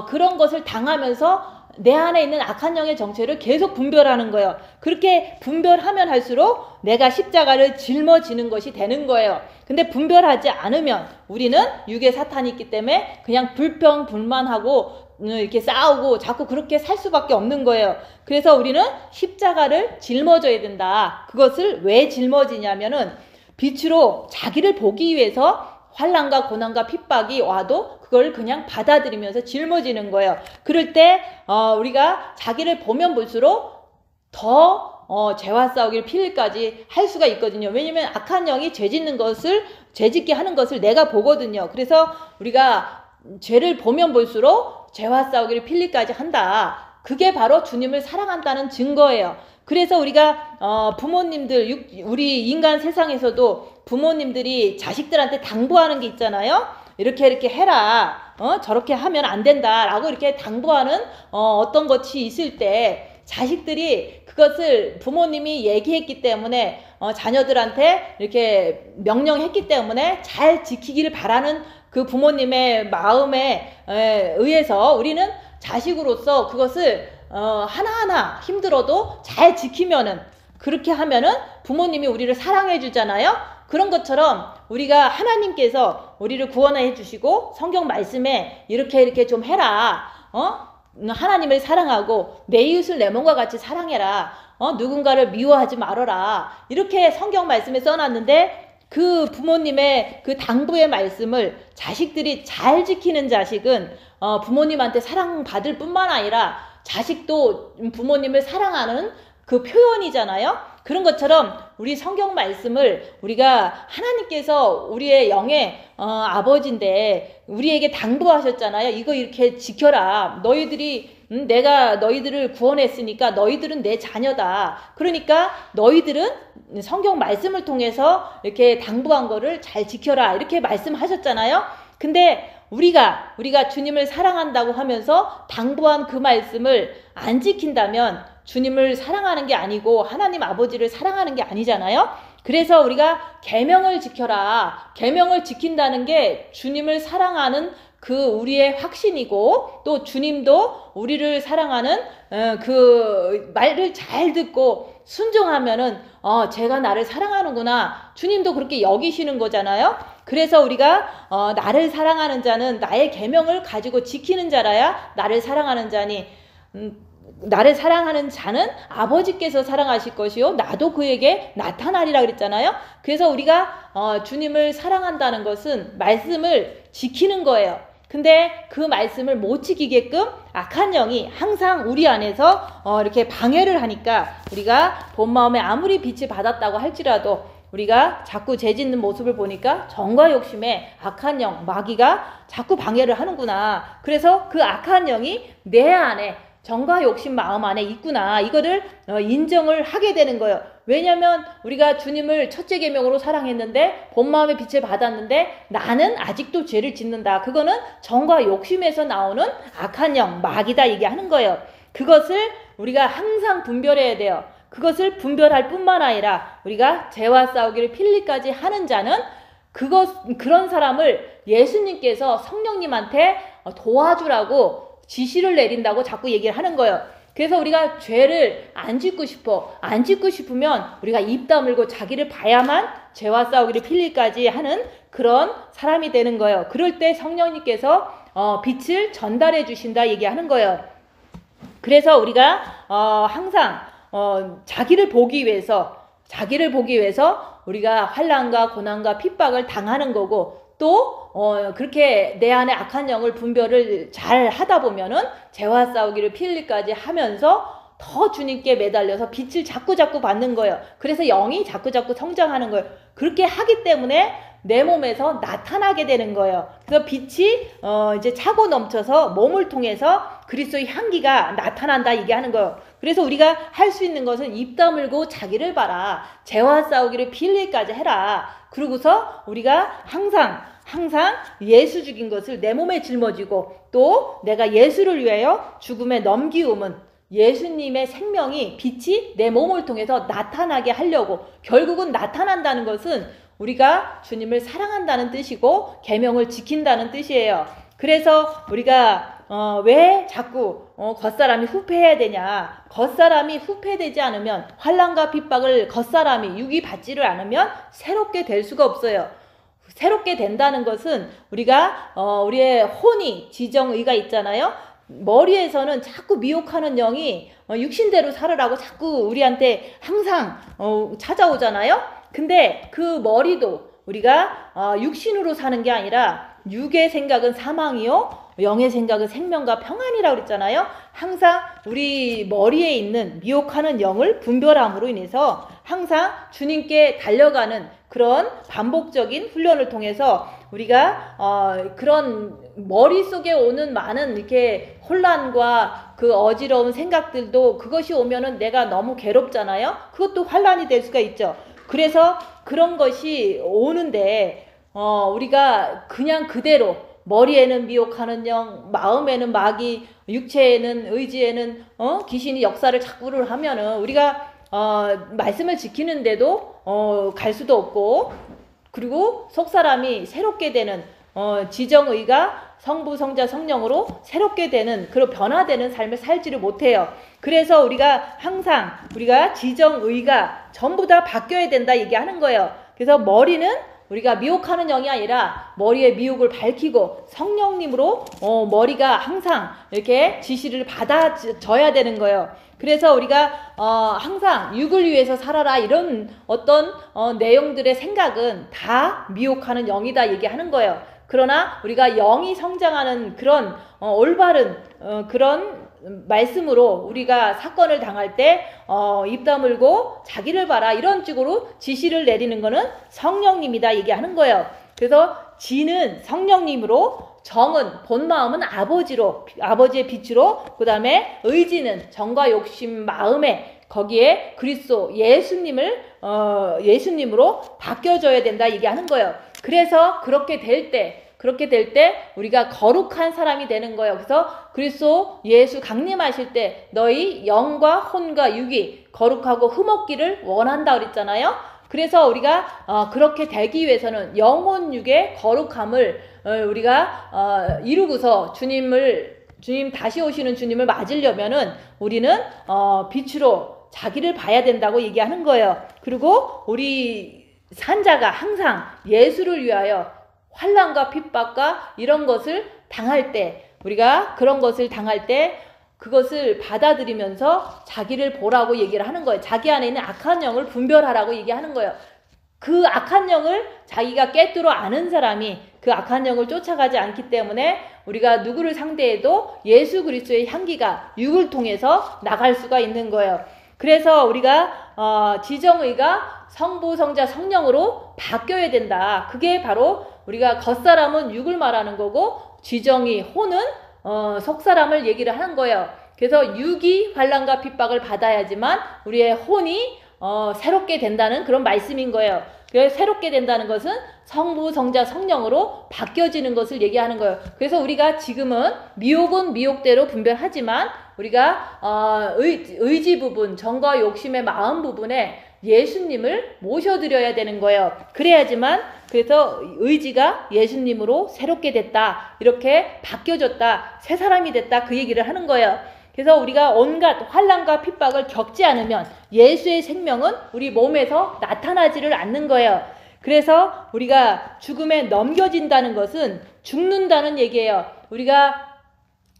그런 것을 당하면서 내 안에 있는 악한 영의 정체를 계속 분별하는 거예요. 그렇게 분별하면 할수록 내가 십자가를 짊어지는 것이 되는 거예요. 근데 분별하지 않으면 우리는 육의 사탄이 있기 때문에 그냥 불평 불만하고 이렇게 싸우고 자꾸 그렇게 살 수밖에 없는 거예요. 그래서 우리는 십자가를 짊어져야 된다. 그것을 왜 짊어지냐면은 빛으로 자기를 보기 위해서 환난과 고난과 핍박이 와도 그걸 그냥 받아들이면서 짊어지는 거예요. 그럴 때 우리가 자기를 보면 볼수록 더 죄와 싸우기를 필까지 할 수가 있거든요. 왜냐면 악한 영이 죄짓는 것을, 죄짓게 하는 것을 내가 보거든요. 그래서 우리가 죄를 보면 볼수록 죄와 싸우기를 필리까지 한다. 그게 바로 주님을 사랑한다는 증거예요. 그래서 우리가 부모님들, 우리 인간 세상에서도 부모님들이 자식들한테 당부하는 게 있잖아요. 이렇게 해라. 저렇게 하면 안 된다. 라고 이렇게 당부하는 어떤 것이 있을 때 자식들이 그것을 부모님이 얘기했기 때문에 자녀들한테 이렇게 명령했기 때문에 잘 지키기를 바라는 그 부모님의 마음에 의해서 우리는 자식으로서 그것을 하나하나 힘들어도 잘 지키면은, 그렇게 하면은 부모님이 우리를 사랑해 주잖아요. 그런 것처럼 우리가 하나님께서 우리를 구원해 주시고 성경 말씀에 이렇게 좀 해라. 하나님을 사랑하고 내 이웃을 내 몸과 같이 사랑해라. 누군가를 미워하지 말아라. 이렇게 성경 말씀에 써놨는데 그 부모님의 그 당부의 말씀을 자식들이 잘 지키는 자식은 부모님한테 사랑받을 뿐만 아니라 자식도 부모님을 사랑하는 그 표현이잖아요. 그런 것처럼 우리 성경 말씀을 우리가 하나님께서 우리의 영의 아버지인데 우리에게 당부하셨잖아요. 이거 이렇게 지켜라. 너희들이 내가 너희들을 구원했으니까 너희들은 내 자녀다. 그러니까 너희들은 성경 말씀을 통해서 이렇게 당부한 거를 잘 지켜라. 이렇게 말씀하셨잖아요. 근데 우리가 주님을 사랑한다고 하면서 당부한 그 말씀을 안 지킨다면 주님을 사랑하는 게 아니고 하나님 아버지를 사랑하는 게 아니잖아요. 그래서 우리가 계명을 지켜라. 계명을 지킨다는 게 주님을 사랑하는 그 우리의 확신이고, 또 주님도 우리를 사랑하는 그 말을 잘 듣고 순종하면은 제가 나를 사랑하는구나. 주님도 그렇게 여기시는 거잖아요. 그래서 우리가 나를 사랑하는 자는 나의 계명을 가지고 지키는 자라야 나를 사랑하는 자니, 나를 사랑하는 자는 아버지께서 사랑하실 것이요 나도 그에게 나타나리라 그랬잖아요. 그래서 우리가 주님을 사랑한다는 것은 말씀을 지키는 거예요. 근데 그 말씀을 못 지키게끔 악한 영이 항상 우리 안에서 이렇게 방해를 하니까 우리가 본 마음에 아무리 빛을 받았다고 할지라도 우리가 자꾸 죄짓는 모습을 보니까 정과 욕심에 악한 영, 마귀가 자꾸 방해를 하는구나. 그래서 그 악한 영이 내 안에 정과 욕심 마음 안에 있구나. 이거를 인정을 하게 되는 거예요. 왜냐하면 우리가 주님을 첫째 계명으로 사랑했는데 본 마음의 빛을 받았는데 나는 아직도 죄를 짓는다. 그거는 정과 욕심에서 나오는 악한 영, 마귀다 얘기하는 거예요. 그것을 우리가 항상 분별해야 돼요. 그것을 분별할 뿐만 아니라 우리가 죄와 싸우기를 필리까지 하는 자는 그런 사람을 예수님께서 성령님한테 도와주라고 지시를 내린다고 자꾸 얘기를 하는 거예요. 그래서 우리가 죄를 안 짓고 싶으면 우리가 입 다물고 자기를 봐야만 죄와 싸우기를 필리까지 하는 그런 사람이 되는 거예요. 그럴 때 성령님께서 빛을 전달해 주신다 얘기하는 거예요. 그래서 우리가 항상 자기를 보기 위해서 우리가 환난과 고난과 핍박을 당하는 거고, 또 그렇게 내 안에 악한 영을 분별을 잘 하다 보면은 죄와 싸우기를 피 흘리까지 하면서 더 주님께 매달려서 빛을 자꾸자꾸 받는 거예요. 그래서 영이 자꾸자꾸 성장하는 거예요. 그렇게 하기 때문에 내 몸에서 나타나게 되는 거예요. 그래서 빛이 이제 차고 넘쳐서 몸을 통해서 그리스도의 향기가 나타난다 얘기하는 거예요. 그래서 우리가 할 수 있는 것은 입 다물고 자기를 봐라. 죄와 싸우기를 피 흘릴까지 해라. 그러고서 우리가 항상 예수 죽인 것을 내 몸에 짊어지고 또 내가 예수를 위하여 죽음에 넘기움은 예수님의 생명이 빛이 내 몸을 통해서 나타나게 하려고 결국은 나타난다는 것은 우리가 주님을 사랑한다는 뜻이고 계명을 지킨다는 뜻이에요. 그래서 우리가 왜 자꾸 겉사람이 후패해야 되냐. 겉사람이 후패되지 않으면 환난과 핍박을 겉사람이 육이 받지를 않으면 새롭게 될 수가 없어요. 새롭게 된다는 것은 우리가 우리의 혼이 지정의가 있잖아요. 머리에서는 자꾸 미혹하는 영이 육신대로 살으라고 자꾸 우리한테 항상 찾아오잖아요. 근데 그 머리도 우리가 육신으로 사는 게 아니라 육의 생각은 사망이요 영의 생각은 생명과 평안이라고 그랬잖아요. 항상 우리 머리에 있는 미혹하는 영을 분별함으로 인해서 항상 주님께 달려가는 그런 반복적인 훈련을 통해서 우리가 그런 머릿속에 오는 많은 이렇게 혼란과 그 어지러운 생각들도 그것이 오면은 내가 너무 괴롭잖아요. 그것도 환란이 될 수가 있죠. 그래서 그런 것이 오는데 우리가 그냥 그대로 머리에는 미혹하는 영, 마음에는 마귀, 육체에는 의지에는 귀신이 역사를 자꾸를 하면은 우리가 말씀을 지키는데도 갈 수도 없고 그리고 속사람이 새롭게 되는 지정의가 성부, 성자, 성령으로 새롭게 되는 그런 변화되는 삶을 살지를 못해요. 그래서 우리가 항상 우리가 지정의가 전부 다 바뀌어야 된다 얘기하는 거예요. 그래서 머리는 우리가 미혹하는 영이 아니라 머리의 미혹을 밝히고 성령님으로 머리가 항상 이렇게 지시를 받아줘야 되는 거예요. 그래서 우리가 항상 육을 위해서 살아라 이런 어떤 내용들의 생각은 다 미혹하는 영이다 얘기하는 거예요. 그러나 우리가 영이 성장하는 그런 올바른 그런 말씀으로 우리가 사건을 당할 때 입 다물고 자기를 봐라 이런 식으로 지시를 내리는 거는 성령님이다 얘기하는 거예요. 그래서 지는 성령님으로 정은 본마음은 아버지의 빛으로 그 다음에 의지는 정과 욕심 마음에 거기에 그리스도 예수님으로 바뀌어져야 된다 얘기하는 거예요. 그래서 그렇게 될 때 우리가 거룩한 사람이 되는 거예요. 그래서 그리스도 예수 강림하실 때 너희 영과 혼과 육이 거룩하고 흠없기를 원한다 그랬잖아요. 그래서 우리가 그렇게 되기 위해서는 영혼 육의 거룩함을 우리가 이루고서 주님 다시 오시는 주님을 맞으려면은 우리는 빛으로 자기를 봐야 된다고 얘기하는 거예요. 그리고 우리 산자가 항상 예수를 위하여 환난과 핍박과 이런 것을 당할 때 우리가 그런 것을 당할 때 그것을 받아들이면서 자기를 보라고 얘기를 하는 거예요. 자기 안에 있는 악한 영을 분별하라고 얘기하는 거예요. 그 악한 영을 자기가 깨뜨려 아는 사람이 그 악한 영을 쫓아가지 않기 때문에 우리가 누구를 상대해도 예수 그리스도의 향기가 육을 통해서 나갈 수가 있는 거예요. 그래서 우리가 지정의가 성부, 성자, 성령으로 바뀌어야 된다. 그게 바로 우리가 겉사람은 육을 말하는 거고 지정의, 혼은 속사람을 얘기를 하는 거예요. 그래서 육이 환난과 핍박을 받아야지만 우리의 혼이 새롭게 된다는 그런 말씀인 거예요. 그래서 새롭게 된다는 것은 성부, 성자, 성령으로 바뀌어지는 것을 얘기하는 거예요. 그래서 우리가 지금은 미혹은 미혹대로 분별하지만 우리가 의지 부분, 정과 욕심의 마음 부분에 예수님을 모셔드려야 되는 거예요. 그래서 의지가 예수님으로 새롭게 됐다. 이렇게 바뀌어졌다. 새 사람이 됐다. 그 얘기를 하는 거예요. 그래서 우리가 온갖 환난과 핍박을 겪지 않으면 예수의 생명은 우리 몸에서 나타나지를 않는 거예요. 그래서 우리가 죽음에 넘겨진다는 것은 죽는다는 얘기예요. 우리가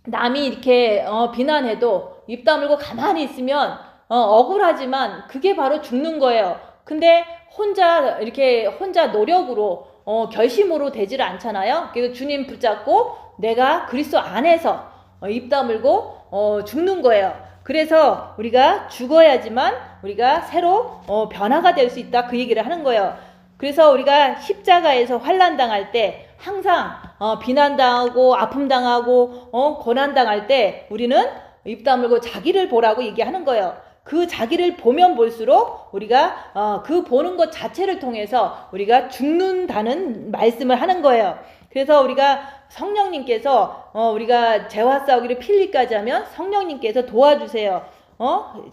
남이 이렇게 비난해도 입 다물고 가만히 있으면 억울하지만 그게 바로 죽는 거예요. 근데 혼자 노력으로 결심으로 되지를 않잖아요. 그래서 주님 붙잡고 내가 그리스도 안에서 입 다물고 죽는 거예요. 그래서 우리가 죽어야지만 우리가 새로 변화가 될 수 있다, 그 얘기를 하는 거예요. 그래서 우리가 십자가에서 환난 당할 때 항상 비난당하고 아픔당하고 고난당할 때 우리는 입 다물고 자기를 보라고 얘기하는 거예요. 그 자기를 보면 볼수록 우리가 그 보는 것 자체를 통해서 우리가 죽는다는 말씀을 하는 거예요. 그래서 우리가 성령님께서 우리가 죄와 싸우기를 필리까지 하면 성령님께서 도와주세요.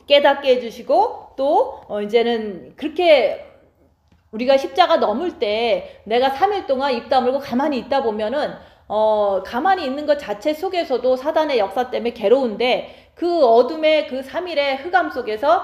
깨닫게 해주시고 또 이제는 그렇게 우리가 십자가 넘을 때 내가 3일 동안 입 다물고 가만히 있다 보면은 가만히 있는 것 자체 속에서도 사단의 역사 때문에 괴로운데 그 어둠의 그 3일의 흑암 속에서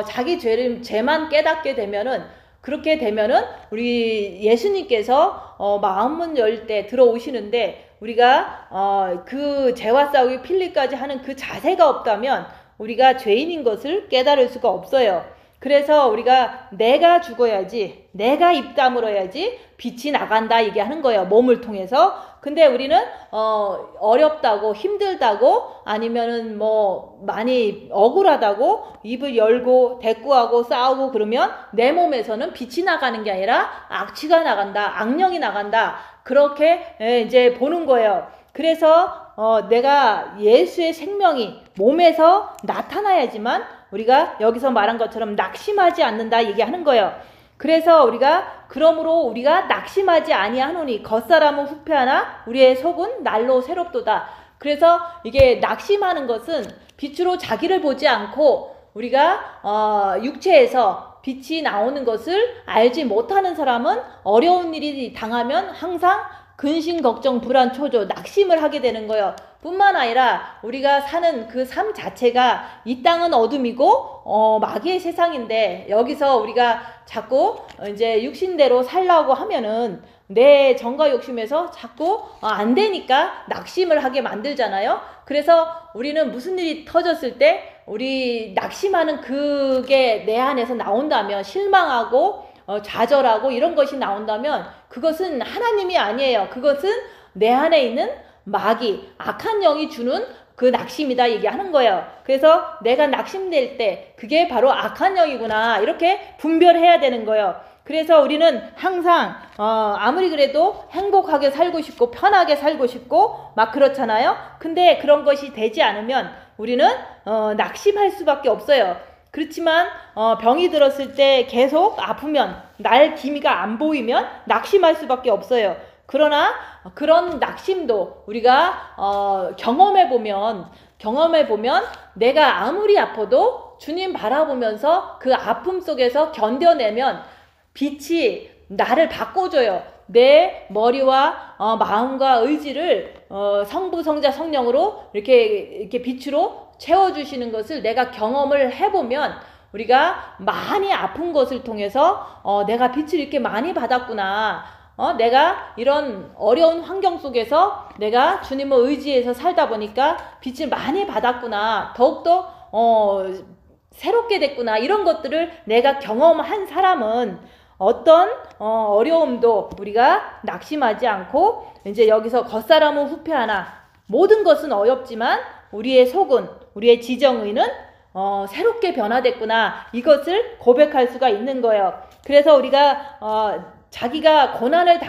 자기 죄만 깨닫게 되면은, 그렇게 되면은 우리 예수님께서 마음문 열 때 들어오시는데 우리가 그 죄와 싸우기 필리까지 하는 그 자세가 없다면 우리가 죄인인 것을 깨달을 수가 없어요. 그래서 우리가 내가 죽어야지, 내가 입 다물어야지 빛이 나간다 얘기하는 거예요. 몸을 통해서. 근데 우리는 어렵다고 힘들다고 아니면은 뭐 많이 억울하다고 입을 열고 대꾸하고 싸우고 그러면 내 몸에서는 빛이 나가는 게 아니라 악취가 나간다, 악령이 나간다, 그렇게 이제 보는 거예요. 그래서 내가 예수의 생명이 몸에서 나타나야지만 우리가 여기서 말한 것처럼 낙심하지 않는다 얘기하는 거예요. 그래서 우리가 그러므로 우리가 낙심하지 아니하노니 겉사람은 후패하나 우리의 속은 날로 새롭도다. 그래서 이게 낙심하는 것은 빛으로 자기를 보지 않고 우리가 육체에서 빛이 나오는 것을 알지 못하는 사람은 어려운 일이 당하면 항상 근심, 걱정, 불안, 초조, 낙심을 하게 되는 거예요. 뿐만 아니라 우리가 사는 그 삶 자체가 이 땅은 어둠이고 마귀의 세상인데 여기서 우리가 자꾸 이제 육신대로 살라고 하면은 내 정과 욕심에서 자꾸 안 되니까 낙심을 하게 만들잖아요. 그래서 우리는 무슨 일이 터졌을 때 우리 낙심하는 그게 내 안에서 나온다면, 실망하고 좌절하고 이런 것이 나온다면 그것은 하나님이 아니에요. 그것은 내 안에 있는 마귀, 악한 영이 주는 그 낙심이다 얘기하는 거예요. 그래서 내가 낙심될 때 그게 바로 악한 영이구나 이렇게 분별해야 되는 거예요. 그래서 우리는 항상 아무리 그래도 행복하게 살고 싶고 편하게 살고 싶고 막 그렇잖아요. 근데 그런 것이 되지 않으면 우리는 낙심할 수밖에 없어요. 그렇지만 병이 들었을 때 계속 아프면, 날 기미가 안 보이면 낙심할 수밖에 없어요. 그러나 그런 낙심도 우리가 경험해보면 내가 아무리 아파도 주님 바라보면서 그 아픔 속에서 견뎌내면 빛이 나를 바꿔줘요. 내 머리와 마음과 의지를 성부, 성자, 성령으로 이렇게 빛으로 채워주시는 것을 내가 경험을 해보면 우리가 많이 아픈 것을 통해서 내가 빛을 이렇게 많이 받았구나. 내가 이런 어려운 환경 속에서 내가 주님을 의지해서 살다 보니까 빛을 많이 받았구나. 더욱더 새롭게 됐구나. 이런 것들을 내가 경험한 사람은 어떤 어려움도 우리가 낙심하지 않고 이제 여기서 겉사람은 후패하나 모든 것은 어렵지만 우리의 속은, 우리의 지정의는 새롭게 변화됐구나. 이것을 고백할 수가 있는 거예요. 그래서 우리가 자기가 고난을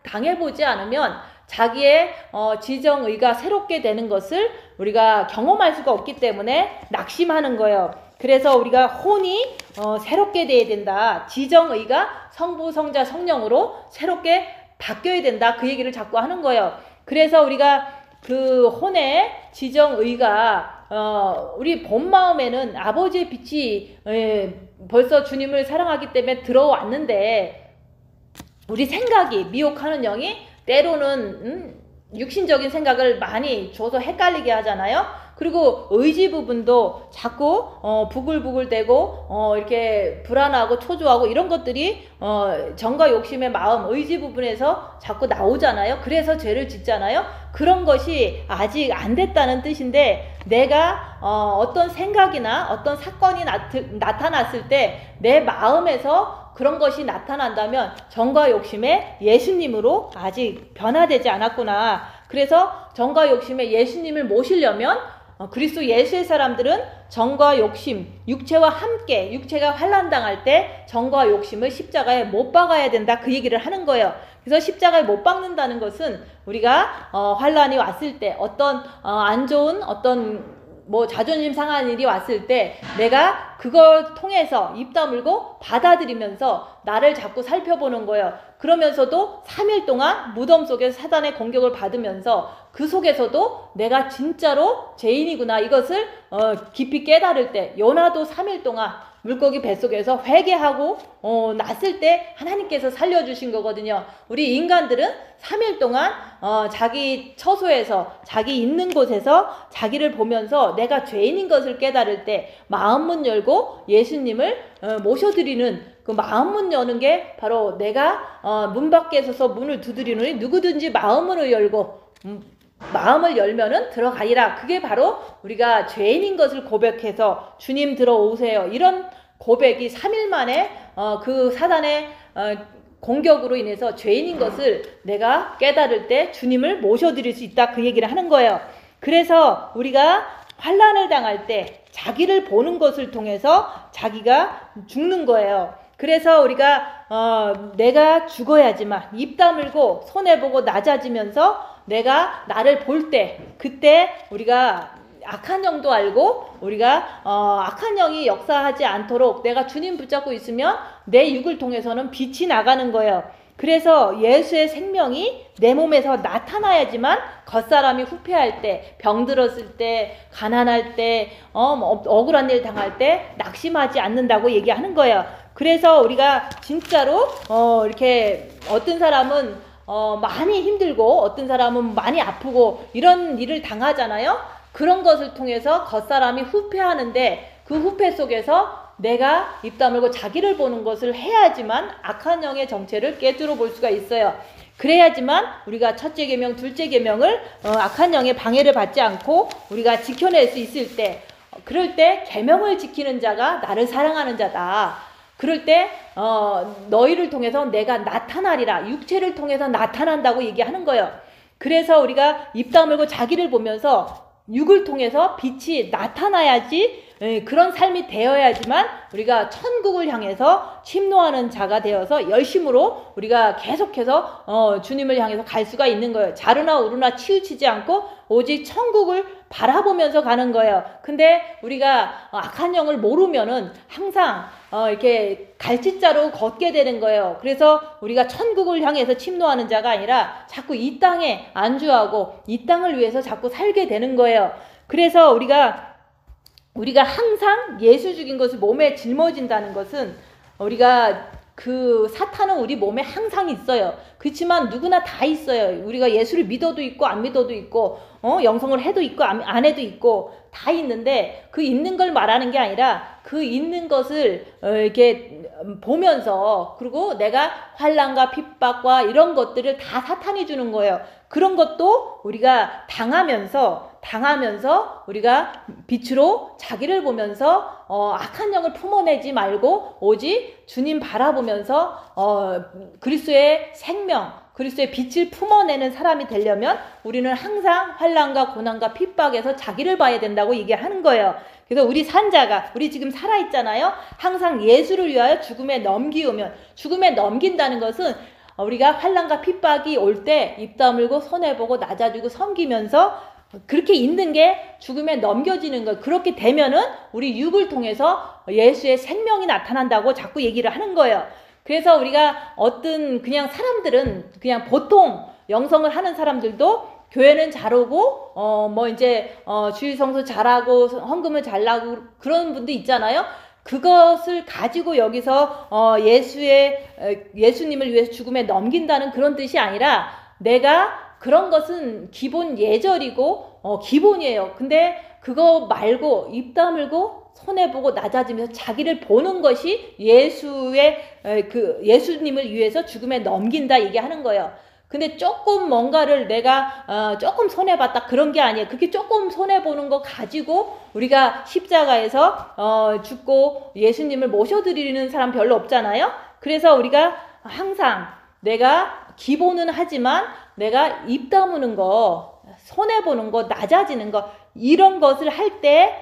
당해보지 않으면 자기의 지정의가 새롭게 되는 것을 우리가 경험할 수가 없기 때문에 낙심하는 거예요. 그래서 우리가 혼이 새롭게 돼야 된다. 지정의가 성부, 성자, 성령으로 새롭게 바뀌어야 된다. 그 얘기를 자꾸 하는 거예요. 그래서 우리가 그 혼의 지정의가 우리 본 마음에는 아버지의 빛이 벌써 주님을 사랑하기 때문에 들어왔는데 우리 생각이, 미혹하는 영이 때로는 육신적인 생각을 많이 줘서 헷갈리게 하잖아요. 그리고 의지 부분도 자꾸 부글부글대고 이렇게 불안하고 초조하고 이런 것들이 정과 욕심의 마음, 의지 부분에서 자꾸 나오잖아요. 그래서 죄를 짓잖아요. 그런 것이 아직 안 됐다는 뜻인데 내가 어떤 생각이나 어떤 사건이 나타났을 때 내 마음에서 그런 것이 나타난다면 정과 욕심의 예수님으로 아직 변화되지 않았구나. 그래서 정과 욕심의 예수님을 모시려면 그리스도 예수의 사람들은 정과 욕심, 육체와 함께 육체가 환난당할 때 정과 욕심을 십자가에 못 박아야 된다, 그 얘기를 하는 거예요. 그래서 십자가에 못 박는다는 것은 우리가 환난이 왔을 때 어떤 안 좋은 어떤 뭐 자존심 상한 일이 왔을 때 내가 그걸 통해서 입 다물고 받아들이면서 나를 자꾸 살펴보는 거예요. 그러면서도 3일 동안 무덤 속에서 사단의 공격을 받으면서 그 속에서도 내가 진짜로 죄인이구나, 이것을 깊이 깨달을 때, 요나도 3일 동안 물고기 뱃속에서 회개하고 났을 때 하나님께서 살려주신 거거든요. 우리 인간들은 3일 동안 자기 처소에서, 자기 있는 곳에서 자기를 보면서 내가 죄인인 것을 깨달을 때 마음문 열고 예수님을 모셔드리는 그 마음문 여는 게 바로 내가 문 밖에 서서 문을 두드리노니 누구든지 마음문을 열고 마음을 열면은 들어가리라. 그게 바로 우리가 죄인인 것을 고백해서 주님 들어오세요, 이런 고백이 3일 만에 그 사단의 공격으로 인해서 죄인인 것을 내가 깨달을 때 주님을 모셔드릴 수 있다, 그 얘기를 하는 거예요. 그래서 우리가 환난을 당할 때 자기를 보는 것을 통해서 자기가 죽는 거예요. 그래서 우리가 내가 죽어야지만 입 다물고 손해보고 낮아지면서 내가 나를 볼 때, 그때 우리가 악한 영도 알고 우리가 악한 영이 역사하지 않도록 내가 주님 붙잡고 있으면 내 육을 통해서는 빛이 나가는 거예요. 그래서 예수의 생명이 내 몸에서 나타나야지만 겉사람이 후패할 때, 병들었을 때, 가난할 때, 억울한 일 당할 때 낙심하지 않는다고 얘기하는 거예요. 그래서 우리가 진짜로 이렇게 어떤 사람은 많이 힘들고 어떤 사람은 많이 아프고 이런 일을 당하잖아요. 그런 것을 통해서 겉사람이 후패하는데 그 후패 속에서 내가 입 다물고 자기를 보는 것을 해야지만 악한 영의 정체를 깨뜨려 볼 수가 있어요. 그래야지만 우리가 첫째 계명, 둘째 계명을 악한 영의 방해를 받지 않고 우리가 지켜낼 수 있을 때, 그럴 때 계명을 지키는 자가 나를 사랑하는 자다. 그럴 때 너희를 통해서 내가 나타나리라, 육체를 통해서 나타난다고 얘기하는 거예요. 그래서 우리가 입 다물고 자기를 보면서 육을 통해서 빛이 나타나야지, 그런 삶이 되어야지만 우리가 천국을 향해서 침노하는 자가 되어서 열심으로 우리가 계속해서 주님을 향해서 갈 수가 있는 거예요. 자르나 우르나 치우치지 않고 오직 천국을 바라보면서 가는 거예요. 근데 우리가 악한 영을 모르면은 항상 이렇게 갈짓자로 걷게 되는 거예요. 그래서 우리가 천국을 향해서 침노하는 자가 아니라 자꾸 이 땅에 안주하고 이 땅을 위해서 자꾸 살게 되는 거예요. 그래서 우리가 항상 예수 죽인 것을 몸에 짊어진다는 것은, 우리가 그 사탄은 우리 몸에 항상 있어요. 그렇지만 누구나 다 있어요. 우리가 예수를 믿어도 있고 안 믿어도 있고 영성을 해도 있고 안 해도 있고 다 있는데, 그 있는 걸 말하는 게 아니라 그 있는 것을 이렇게 보면서, 그리고 내가 환난과 핍박과 이런 것들을 다 사탄이 주는 거예요. 그런 것도 우리가 당하면서 우리가 빛으로 자기를 보면서 악한 영을 품어내지 말고 오직 주님 바라보면서 그리스도의 생명, 그리스도의 빛을 품어내는 사람이 되려면 우리는 항상 환난과 고난과 핍박에서 자기를 봐야 된다고 얘기하는 거예요. 그래서 우리 산자가, 우리 지금 살아있잖아요. 항상 예수를 위하여 죽음에 넘기우면, 죽음에 넘긴다는 것은 우리가 환난과 핍박이 올 때 입 다물고 손해보고 낮아지고 섬기면서 그렇게 있는 게 죽음에 넘겨지는 거. 그렇게 되면은 우리 육을 통해서 예수의 생명이 나타난다고 자꾸 얘기를 하는 거예요. 그래서 우리가 어떤 그냥 사람들은, 그냥 보통 영성을 하는 사람들도 교회는 잘 오고 주일 성수 잘하고 헌금을 잘 나고 그런 분도 있잖아요. 그것을 가지고 여기서 예수님을 위해서 죽음에 넘긴다는 그런 뜻이 아니라, 내가 그런 것은 기본 예절이고 기본이에요. 근데 그거 말고 입 다물고 손해보고 낮아지면서 자기를 보는 것이 예수님을 위해서 죽음에 넘긴다 얘기하는 거예요. 근데 조금 뭔가를 내가 조금 손해봤다 그런 게 아니에요. 그렇게 조금 손해보는 거 가지고 우리가 십자가에서 죽고 예수님을 모셔드리는 사람 별로 없잖아요. 그래서 우리가 항상 내가 기본은 하지만 내가 입 다무는 거, 손해보는 거, 낮아지는 거, 이런 것을 할 때,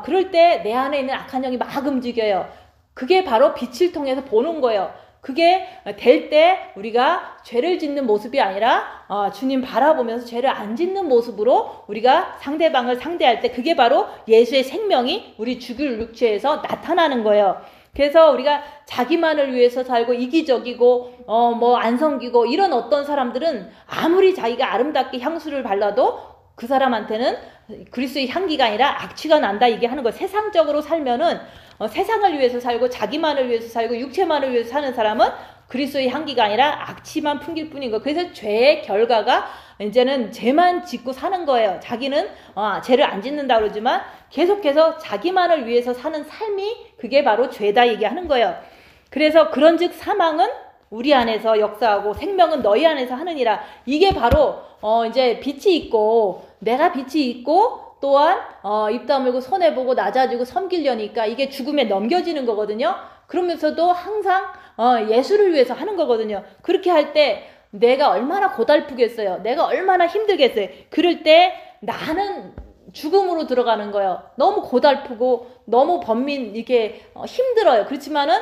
그럴 때 내 안에 있는 악한 영이 막 움직여요. 그게 바로 빛을 통해서 보는 거예요. 그게 될 때 우리가 죄를 짓는 모습이 아니라 주님 바라보면서 죄를 안 짓는 모습으로 우리가 상대방을 상대할 때 그게 바로 예수의 생명이 우리 죽을 육체에서 나타나는 거예요. 그래서 우리가 자기만을 위해서 살고 이기적이고 뭐 안 섬기고 이런 어떤 사람들은 아무리 자기가 아름답게 향수를 발라도 그 사람한테는 그리스도의 향기가 아니라 악취가 난다, 이게 하는 거예요. 세상적으로 살면은 세상을 위해서 살고 자기만을 위해서 살고 육체만을 위해서 사는 사람은 그리스도의 향기가 아니라 악취만 풍길 뿐인 거예요. 그래서 죄의 결과가 이제는 죄만 짓고 사는 거예요. 자기는 죄를 안 짓는다 그러지만 계속해서 자기만을 위해서 사는 삶이 그게 바로 죄다 얘기하는 거예요. 그래서 그런즉 사망은 우리 안에서 역사하고 생명은 너희 안에서 하느니라. 이게 바로 이제 빛이 있고 내가 빛이 있고 또한 입 다물고 손해보고 낮아지고 섬기려니까 이게 죽음에 넘겨지는 거거든요. 그러면서도 항상 예수를 위해서 하는 거거든요. 그렇게 할 때 내가 얼마나 고달프겠어요. 내가 얼마나 힘들겠어요. 그럴 때 나는 죽음으로 들어가는 거예요. 너무 고달프고 너무 이렇게 힘들어요. 그렇지만은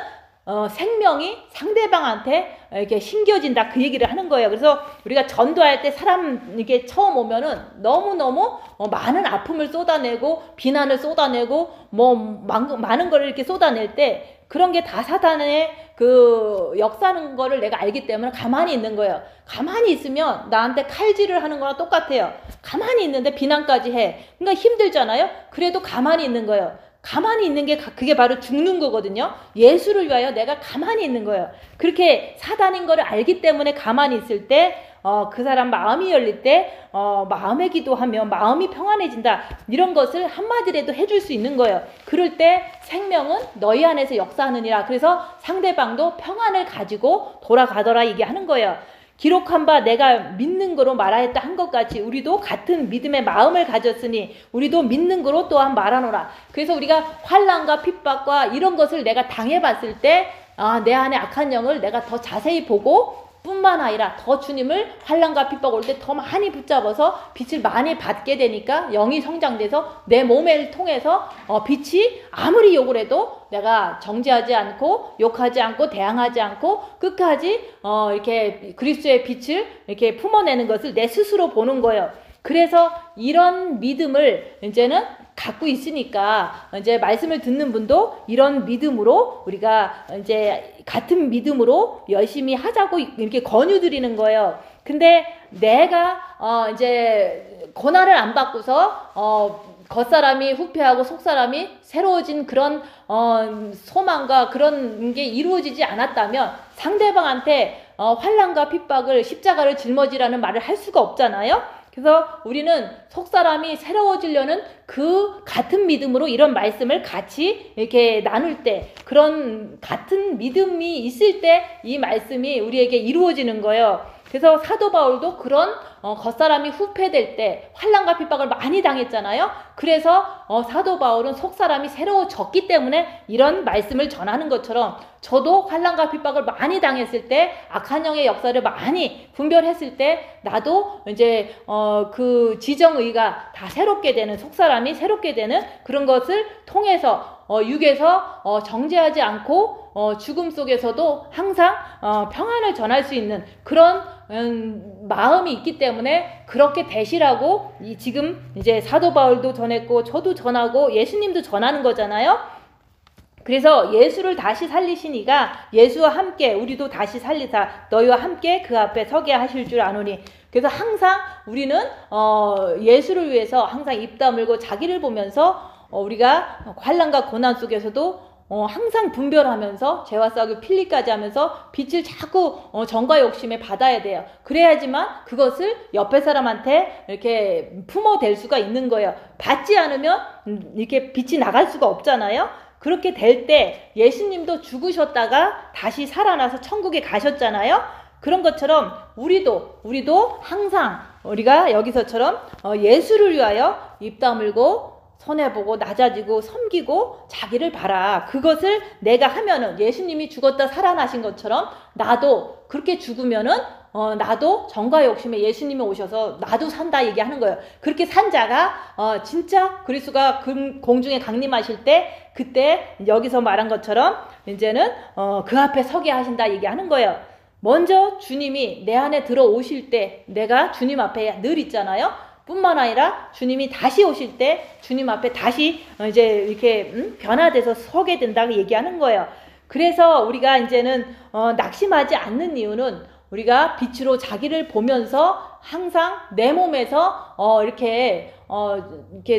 생명이 상대방한테 이렇게 심겨진다, 그 얘기를 하는 거예요. 그래서 우리가 전도할 때 사람 이게 처음 오면은 너무너무 많은 아픔을 쏟아내고 비난을 쏟아내고 뭐 많은 거를 이렇게 쏟아낼 때 그런 게 다 사단의 그 역사하는 거를 내가 알기 때문에 가만히 있는 거예요. 가만히 있으면 나한테 칼질을 하는 거랑 똑같아요. 가만히 있는데 비난까지 해. 그러니까 힘들잖아요. 그래도 가만히 있는 거예요. 가만히 있는 게 그게 바로 죽는 거거든요. 예수를 위하여 내가 가만히 있는 거예요. 그렇게 사단인 거를 알기 때문에 가만히 있을 때 그 사람 마음이 열릴 때 마음의 기도하면 마음이 평안해진다, 이런 것을 한마디라도 해줄 수 있는 거예요. 그럴 때 생명은 너희 안에서 역사하느니라. 그래서 상대방도 평안을 가지고 돌아가더라, 이게 하는 거예요. 기록한 바 내가 믿는 거로 말하였다 한 것 같이 우리도 같은 믿음의 마음을 가졌으니 우리도 믿는 거로 또한 말하노라. 그래서 우리가 환난과 핍박과 이런 것을 내가 당해봤을 때 내 안에 악한 영을 내가 더 자세히 보고 뿐만 아니라 더 주님을 환난과 핍박 올 때 더 많이 붙잡아서 빛을 많이 받게 되니까 영이 성장돼서 내 몸을 통해서 빛이 아무리 욕을 해도 내가 정죄하지 않고 욕하지 않고 대항하지 않고 끝까지 이렇게 그리스도의 빛을 이렇게 품어내는 것을 내 스스로 보는 거예요. 그래서 이런 믿음을 이제는 갖고 있으니까 이제 말씀을 듣는 분도 이런 믿음으로 우리가 이제 같은 믿음으로 열심히 하자고 이렇게 권유드리는 거예요. 근데 내가 이제 고난을 안 받고서 겉사람이 후패하고 속사람이 새로워진 그런 소망과 그런 게 이루어지지 않았다면 상대방한테 환난과 핍박을 십자가를 짊어지라는 말을 할 수가 없잖아요. 그래서 우리는 속사람이 새로워지려는 그 같은 믿음으로 이런 말씀을 같이 이렇게 나눌 때, 그런 같은 믿음이 있을 때 이 말씀이 우리에게 이루어지는 거예요. 그래서 사도 바울도 그런 겉사람이 후패될 때 환난과 핍박을 많이 당했잖아요. 그래서 사도 바울은 속사람이 새로워졌기 때문에 이런 말씀을 전하는 것처럼 저도 환난과 핍박을 많이 당했을 때 악한 영의 역사를 많이 분별했을 때 나도 이제 그 지정의가 다 새롭게 되는, 속사람이 새롭게 되는 그런 것을 통해서 육에서 정죄하지 않고 죽음 속에서도 항상 평안을 전할 수 있는 그런 마음이 있기 때문에 그렇게 되시라고 지금 이제 사도 바울도 전했고 저도 전하고 예수님도 전하는 거잖아요. 그래서 예수를 다시 살리시니가 예수와 함께 우리도 다시 살리사 너희와 함께 그 앞에 서게 하실 줄 아노니. 그래서 항상 우리는 예수를 위해서 항상 입 다물고 자기를 보면서 우리가 환난과 고난 속에서도 항상 분별하면서 죄와 싸우고 필리까지 하면서 빛을 자꾸 정과 욕심에 받아야 돼요. 그래야지만 그것을 옆에 사람한테 이렇게 품어댈 수가 있는 거예요. 받지 않으면 이렇게 빛이 나갈 수가 없잖아요. 그렇게 될 때 예수님도 죽으셨다가 다시 살아나서 천국에 가셨잖아요. 그런 것처럼 우리도 항상 우리가 여기서처럼 예수를 위하여 입 다물고 손해보고 낮아지고 섬기고 자기를 봐라. 그것을 내가 하면은 예수님이 죽었다 살아나신 것처럼 나도 그렇게 죽으면은 나도 정과 욕심에 예수님이 오셔서 나도 산다 얘기하는 거예요. 그렇게 산 자가 진짜 그리스도가 공중에 강림하실 때 그때 여기서 말한 것처럼 이제는 그 앞에 서게 하신다 얘기하는 거예요. 먼저 주님이 내 안에 들어오실 때 내가 주님 앞에 늘 있잖아요. 뿐만 아니라 주님이 다시 오실 때 주님 앞에 다시 이제 이렇게 변화돼서 서게 된다고 얘기하는 거예요. 그래서 우리가 이제는 낙심하지 않는 이유는 우리가 빛으로 자기를 보면서 항상 내 몸에서 이렇게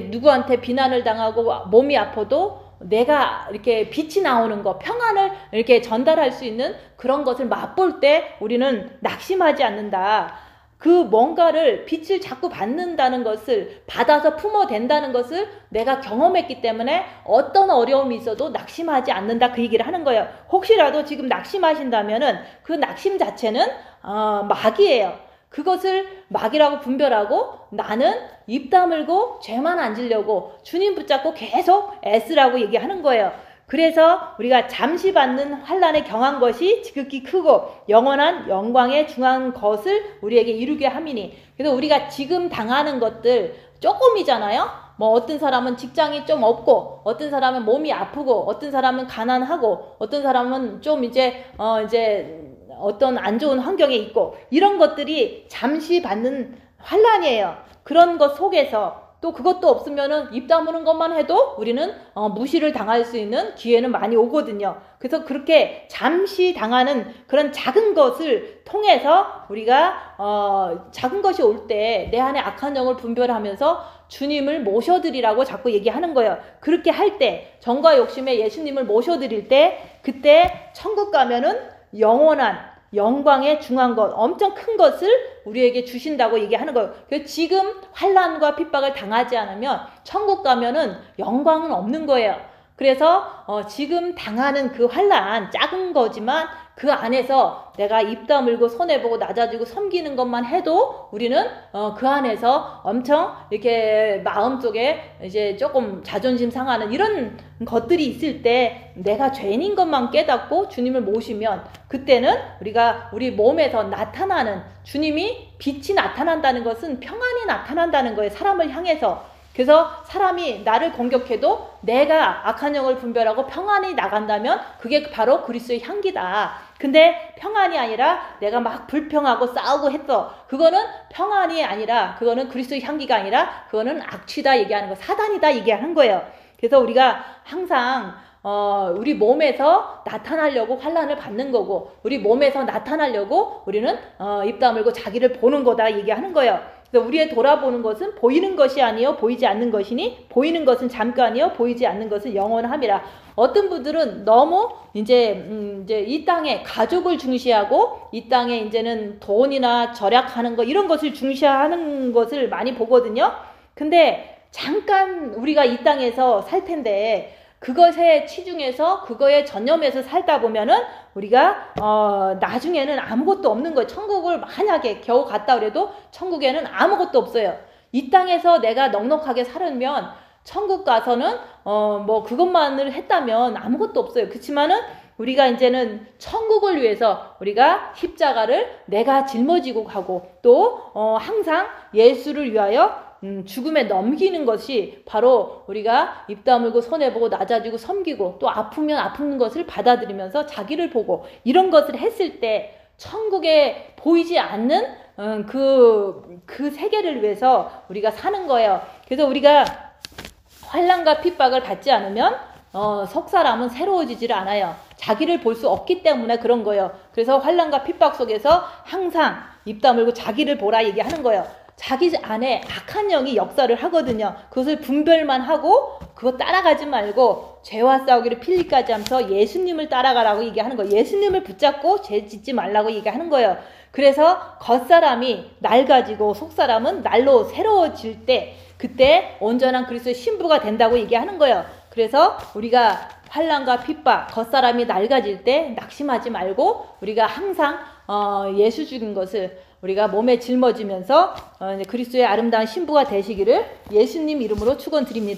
누구한테 비난을 당하고 몸이 아파도 내가 이렇게 빛이 나오는 거, 평안을 이렇게 전달할 수 있는 그런 것을 맛볼 때 우리는 낙심하지 않는다. 그 뭔가를 빛을 자꾸 받는다는 것을 받아서 품어댄다는 것을 내가 경험했기 때문에 어떤 어려움이 있어도 낙심하지 않는다 그 얘기를 하는 거예요. 혹시라도 지금 낙심하신다면은 그 낙심 자체는 마귀예요. 그것을 마귀라고 분별하고 나는 입 다물고 죄만 안 지려고 주님 붙잡고 계속 애쓰라고 얘기하는 거예요. 그래서 우리가 잠시 받는 환난에 경한 것이 지극히 크고 영원한 영광에 중한 것을 우리에게 이루게 함이니. 그래서 우리가 지금 당하는 것들 조금이잖아요. 뭐 어떤 사람은 직장이 좀 없고, 어떤 사람은 몸이 아프고, 어떤 사람은 가난하고, 어떤 사람은 좀 이제 어떤 안 좋은 환경에 있고, 이런 것들이 잠시 받는 환난이에요. 그런 것 속에서 또 그것도 없으면은 입 다무는 것만 해도 우리는 무시를 당할 수 있는 기회는 많이 오거든요. 그래서 그렇게 잠시 당하는 그런 작은 것을 통해서 우리가 작은 것이 올 때 내 안에 악한 영을 분별하면서 주님을 모셔드리라고 자꾸 얘기하는 거예요. 그렇게 할 때 정과 욕심에 예수님을 모셔드릴 때 그때 천국 가면은 영원한 영광에 중한 것, 엄청 큰 것을 우리에게 주신다고 얘기하는 거예요. 그래서 지금 환난과 핍박을 당하지 않으면 천국 가면은 영광은 없는 거예요. 그래서 지금 당하는 그 환난 작은 거지만 그 안에서 내가 입 다물고 손해보고 낮아지고 섬기는 것만 해도 우리는 그 안에서 엄청 이렇게 마음속에 이제 조금 자존심 상하는 이런 것들이 있을 때 내가 죄인인 것만 깨닫고 주님을 모시면 그때는 우리가 우리 몸에서 나타나는 주님이 빛이 나타난다는 것은 평안이 나타난다는 거예요. 사람을 향해서. 그래서 사람이 나를 공격해도 내가 악한 영을 분별하고 평안이 나간다면 그게 바로 그리스도의 향기다. 근데 평안이 아니라 내가 막 불평하고 싸우고 했어. 그거는 평안이 아니라 그거는 그리스도의 향기가 아니라 그거는 악취다 얘기하는 거, 사단이다 얘기하는 거예요. 그래서 우리가 항상 우리 몸에서 나타나려고 환난을 받는 거고 우리 몸에서 나타나려고 우리는 입 다물고 자기를 보는 거다 얘기하는 거예요. 그래서 우리의 돌아보는 것은 보이는 것이 아니요 보이지 않는 것이니 보이는 것은 잠깐이요 보이지 않는 것은 영원함이라. 어떤 분들은 너무 이제 이 땅에 가족을 중시하고 이 땅에 이제는 돈이나 절약하는 거 이런 것을 중시하는 것을 많이 보거든요. 근데 잠깐 우리가 이 땅에서 살 텐데 그것에 치중해서 그거에 전념해서 살다 보면은 우리가 나중에는 아무것도 없는 거예요. 천국을 만약에 겨우 갔다 그래도 천국에는 아무것도 없어요. 이 땅에서 내가 넉넉하게 살면 천국 가서는 뭐 그것만을 했다면 아무것도 없어요. 그렇지만은 우리가 이제는 천국을 위해서 우리가 십자가를 내가 짊어지고 가고 또 항상 예수를 위하여 죽음에 넘기는 것이 바로 우리가 입 다물고 손해보고 낮아지고 섬기고 또 아프면 아픈 것을 받아들이면서 자기를 보고 이런 것을 했을 때 천국에 보이지 않는 그 세계를 위해서 우리가 사는 거예요. 그래서 우리가 환난과 핍박을 받지 않으면 속 사람은 새로워지질 않아요. 자기를 볼 수 없기 때문에 그런 거예요. 그래서 환난과 핍박 속에서 항상 입 다물고 자기를 보라 얘기하는 거예요. 자기 안에 악한 영이 역사를 하거든요. 그것을 분별만 하고 그거 따라가지 말고 죄와 싸우기를 필리까지 하면서 예수님을 따라가라고 얘기하는 거예요. 예수님을 붙잡고 죄 짓지 말라고 얘기하는 거예요. 그래서 겉사람이 낡아지고 속사람은 날로 새로워질 때 그때 온전한 그리스도의 신부가 된다고 얘기하는 거예요. 그래서 우리가 환난과 핍박, 겉사람이 낡아질 때 낙심하지 말고 우리가 항상 예수 죽인 것을 우리가 몸에 짊어지면서 그리스도의 아름다운 신부가 되시기를 예수님 이름으로 축원드립니다.